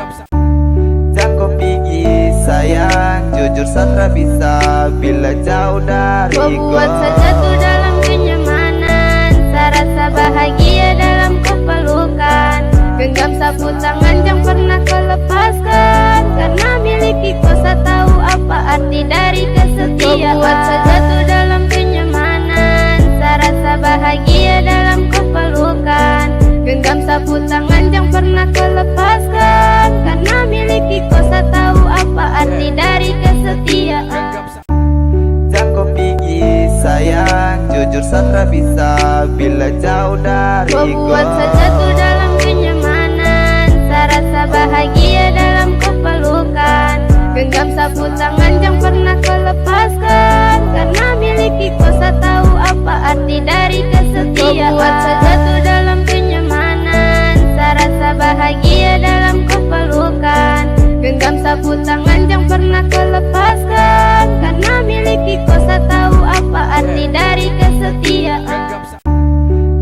Jangan kau pergi sayang, jujur Sandra bisa bila jauh dariku. Membuat sejatuh dalam kenyamanan, serasa bahagia dalam kepelukan. Genggam sapu tangan yang pernah kau lepaskan, karena miliki kuasa tahu apa arti dari kesetiaan. Membuat sejatuh dalam kenyamanan, serasa bahagia dalam kepelukan. Genggam sapu tangan yang pernah kau lepaskan, karena miliki kuasa tahu apa arti dari kesetiaan. Jangan kau pergi sayang, jujur Sandra bisa bila jauh dariku. Membuat sejatuh dalam kenyamanan, serasa bahagia dalam kepelukan. Genggam sapu tangan yang pernah kau lepaskan, karena miliki kuasa tahu apa arti dari kesetiaan. Membuat sejatuh dalam kenyamanan, serasa bahagia dalam kepelukan. Genggam sapu tangan yang pernah kau lepaskan, karena miliki kuasa tahu apa arti dari kesetiaan.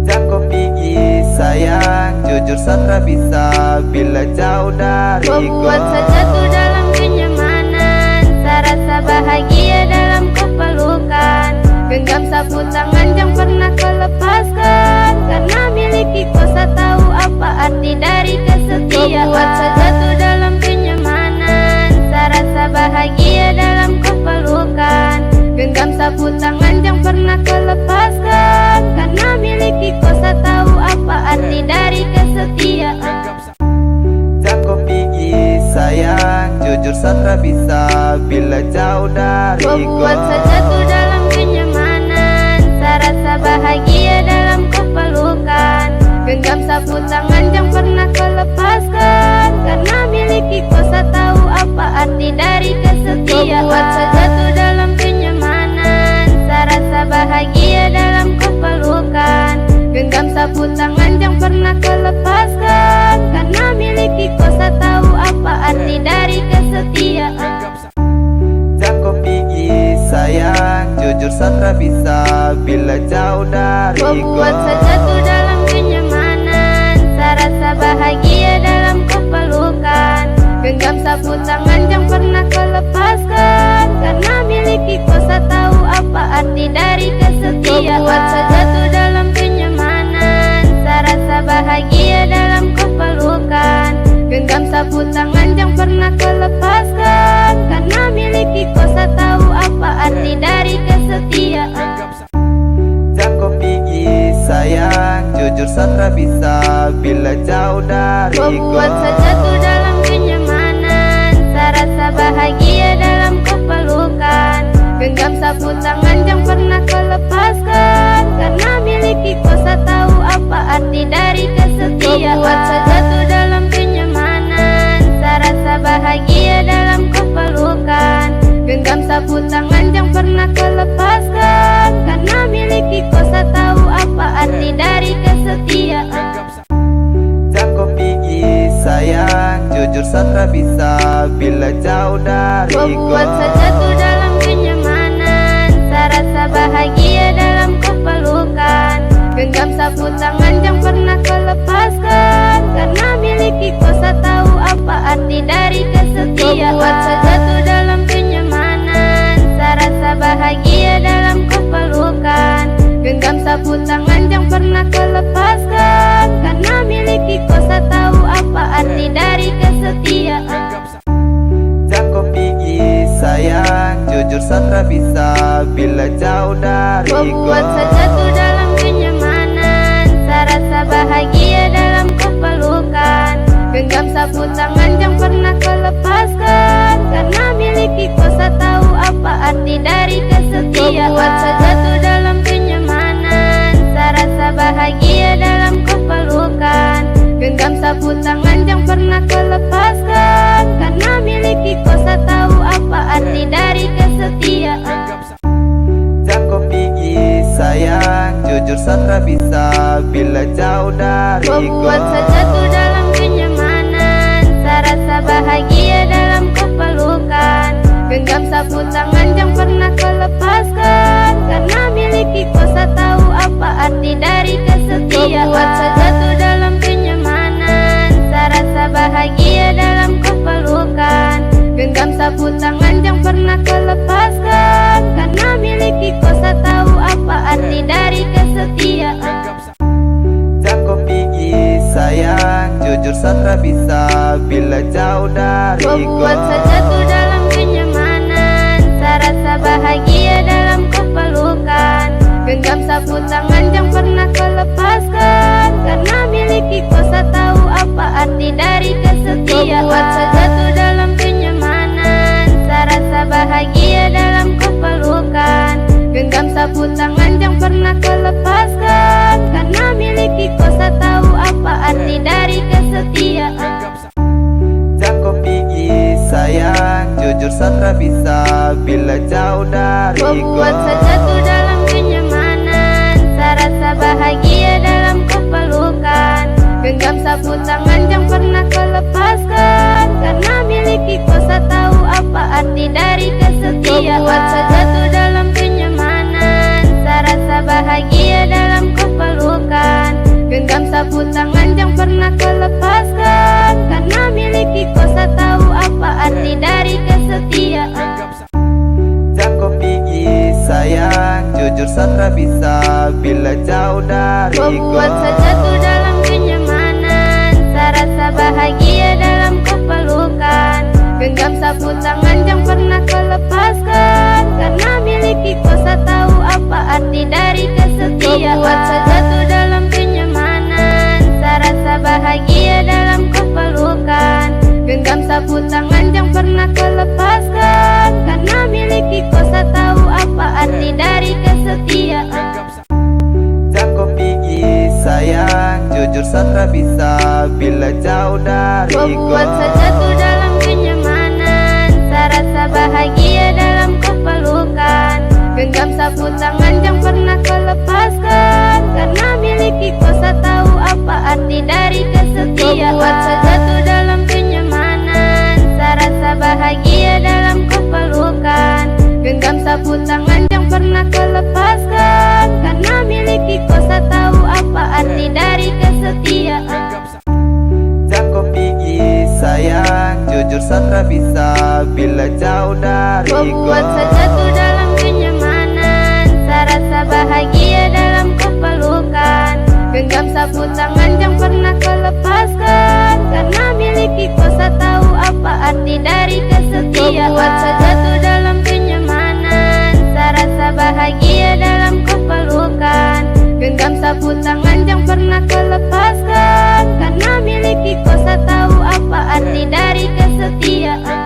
Jangan kau pergi sayang, jujur Sandra bisa bila jauh dariku. Membuat sejatuh dalam kenyamanan, serasa bahagia dalam kepelukan. Genggam sapu tangan yang pernah kau lepaskan, karena miliki kuasa tahu apa arti dari kesetiaan. Membuat sejatuh dalam kenyamanan, serasa bahagia dalam kepelukan. Genggam sapu tangan yang pernah kau lepaskan, karena miliki kuasa tahu apa arti dari kesetiaan. Jangan kau pergi sayang, jujur Sandra bisa bila jauh dariku. Membuat sejatuh dalam kenyamanan, serasa bahagia dalam kepelukan. Genggam sapu tangan yang pernah kau lepaskan, karena miliki kuasa tahu apa arti dari kesetiaan. Membuat sejatuh dalam kenyamanan, serasa bahagia dalam kepelukan. Genggam sapu tangan yang pernah kau lepaskan, karena miliki kuasa tahu apa arti dari kesetiaan. Jangan kau pergi sayang, jujur Sandra bisa bila jauh dariku. Membuat sejatuh dalam kenyamanan, serasa bahagia dalam kepelukan. Genggam sapu tangan yang pernah kau lepaskan, karena miliki kuasa tahu apa arti dari kesetiaan. Membuat sejatuh dalam kenyamanan, serasa bahagia dalam kepelukan. Genggam sapu sapu tangan yang pernah kau lepaskan, karena miliki kosa tahu apa arti dari kesetiaan. Jangan kau pergi sayang, jujur Sandra bisa bila jauh dari Kau buat saja tuh dalam kenyamanan, rasa bahagia dalam kepelukan. Genggam sapu tangan yang pernah kau lepaskan, karena miliki kosa tahu apa arti dari kesetiaan. Kau buat saja tuh dalam kenyamanan, rasa bahagia dalam kepelukan. Genggam sapu tangan yang pernah kau lepaskan, karena miliki kosa tahu apa arti dari kesetiaan. Jangan kau pergi sayang, jujur Sandra bisa bila jauh dari Kau buat saja tuh dalam kenyamanan, rasa bahagia dalam kepelukan. Genggam sapu tangan yang pernah kau lepaskan, karena miliki kosa tahu apa arti dari kesetiaan. Kau buat saja tuh dalam kenyamanan, rasa bahagia dalam kepelukan. Genggam sapu tangan yang pernah kau lepaskan, karena miliki kosa tahu apa arti dari kesetiaan. Jangan kau pergi sayang, jujur Sandra bisa bila jauh dari Kau buat saja tuh dalam kenyamanan, rasa bahagia dalam kepelukan. Genggam sapu tangan yang pernah kau lepaskan, karena miliki kosa tahu apa arti dari kesetiaan. Kau buat saja tuh dalam kenyamanan, rasa bahagia dalam kepelukan. Genggam sapu tangan yang pernah kau lepaskan, karena miliki kosa tahu apa arti dari kesetiaan. Jangan kau pergi sayang, jujur Sandra bisa bila jauh dari Kau buat saja tuh dalam kenyamanan, rasa bahagia dalam kepelukan. Genggam sapu tangan yang pernah kau lepaskan, karena miliki kosa tahu apa arti dari kesetiaan. Kau buat saja tuh dalam kenyamanan, rasa bahagia dalam kepelukan. Genggam sapu tangan yang pernah kau lepaskan, karena miliki kosa tahu apa arti dari kesetiaan. Jangan kau pergi sayang, jujur Sandra bisa bila jauh dari Kau buat saja tuh dalam kenyamanan, rasa bahagia dalam kepelukan. Genggam sapu tangan yang pernah kau lepaskan, karena miliki kosa tahu apa arti dari kesetiaan. Kau buat saja tuh dalam kenyamanan, rasa bahagia dalam kepelukan. Genggam sapu tangan yang pernah kau lepaskan, karena miliki kosa tahu apa arti dari kesetiaan. Jangan kau pergi sayang, jujur Sandra bisa bila jauh dari Kau buat saja tuh dalam kenyamanan, rasa bahagia dalam kepelukan. Genggam sapu tangan yang pernah kau lepaskan, karena miliki kosa tahu apa arti dari kesetiaan. Kau buat saja tuh dalam kenyamanan, rasa bahagia dalam kepelukan. Genggam sapu tangan yang pernah kau lepaskan, karena miliki kosa tahu apa arti dari kesetiaan. Jangan kau pergi sayang, jujur Sandra bisa bila jauh dari Kau buat saja tuh dalam kenyamanan, rasa bahagia dalam kepelukan. Genggam sapu tangan yang pernah kau lepaskan, karena miliki kosa tahu apa arti dari kesetiaan. Kau buat saja tuh dalam kenyamanan, rasa bahagia dalam kepelukan. Genggam sapu tangan yang pernah kau lepaskan, karena miliki kosa tahu apa arti dari kesetiaan. Jangan kau pergi sayang, jujur Sandra bisa bila jauh dari Kau buat saja tuh dalam kenyamanan, rasa bahagia dalam kepelukan. Genggam sapu tangan yang pernah kau lepaskan, karena miliki kosa tahu apa arti dari kesetiaan. Kau buat saja tuh dalam kenyamanan, rasa bahagia dalam kepelukan. Genggam sapu tangan yang pernah kau lepaskan, karena miliki kosa tahu apa arti dari kesetiaan. Jangan kau pergi sayang, jujur Sandra bisa bila jauh dari Kau buat saja tuh dalam kenyamanan, rasa bahagia dalam kepelukan. Genggam sapu tangan yang pernah kau lepaskan, karena miliki miliki kau tak tahu apa arti dari kesetiaan. Kau buat saya jatuh dalam kenyamanan, saya rasa bahagia dalam kau pelukan. Genggam sapu tangan yang pernah kau lepaskan, karena miliki kau tak tahu apa arti dari kesetiaan.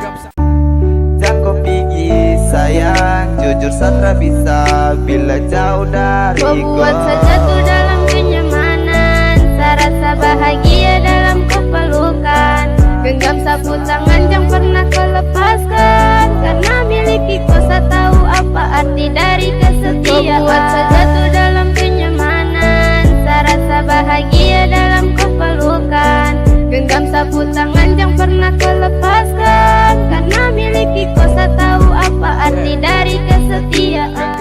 Jangan kau pergi sayang, jujur Sandra bisa bila jauh dari Kau buat saya jatuh dalam kenyamanan, saya rasa bahagia dalam kau pelukan. Genggam sapu tangan yang pernah kau lepaskan, karena miliki kau tak tahu apa arti dari kesetiaan. Kau buat saya jatuh dalam kenyamanan, saya rasa bahagia dalam kau pelukan. Genggam sapu tangan yang pernah kau lepaskan, karena miliki kau tak tahu apa arti dari kesetiaan.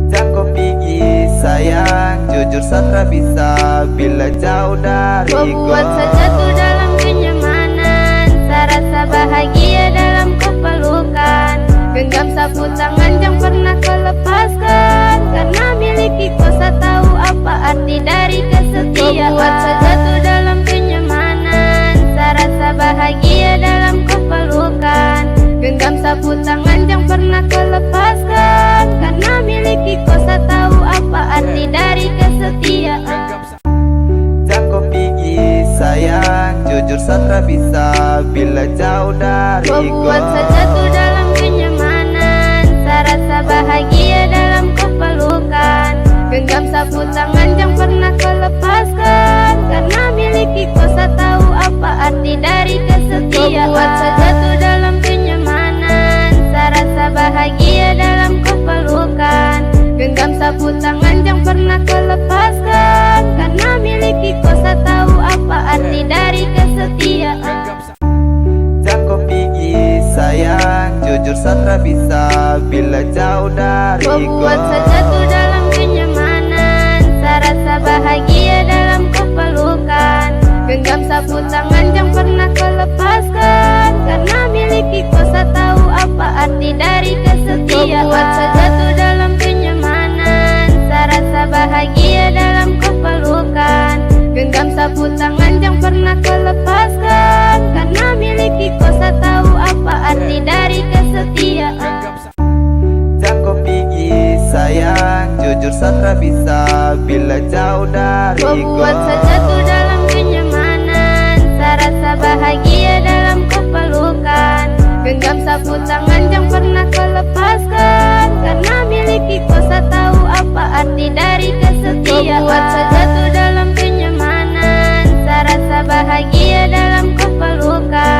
Jangan kau pergi sayang, jujur Sandra bisa bila jauh dari Kau buat saya jatuh dalam kenyamanan, saya rasa bahagia dalam kau pelukan. Genggam sapu tangan yang pernah kau lepaskan, karena miliki kau tak tahu apa arti dari kesetiaan. Kau buat saya jatuh dalam kenyamanan, saya rasa bahagia dalam kau pelukan. Genggam sapu tangan yang pernah kau lepaskan, karena miliki kau tak tahu apa arti dari kesetiaan. Jangan kau pergi sayang, jujur Sandra bisa bila jauh dari Kau buat saya jatuh dalam kenyamanan, saya rasa bahagia dalam kau pelukan. Genggam sapu tangan yang pernah kau lepaskan, karena miliki kau tak tahu apa arti dari kesetiaan. Kau buat saya jatuh dalam kenyamanan, saya rasa bahagia dalam kau pelukan. Genggam sapu tangan yang pernah kau lepaskan, karena miliki kau tak tahu apa arti dari kesetiaan. Jangan kau pergi sayang, jujur Sandra bisa bila jauh dari Kau buat saya jatuh dalam kenyamanan, saya rasa bahagia dalam kau pelukan. Genggam sapu tangan yang pernah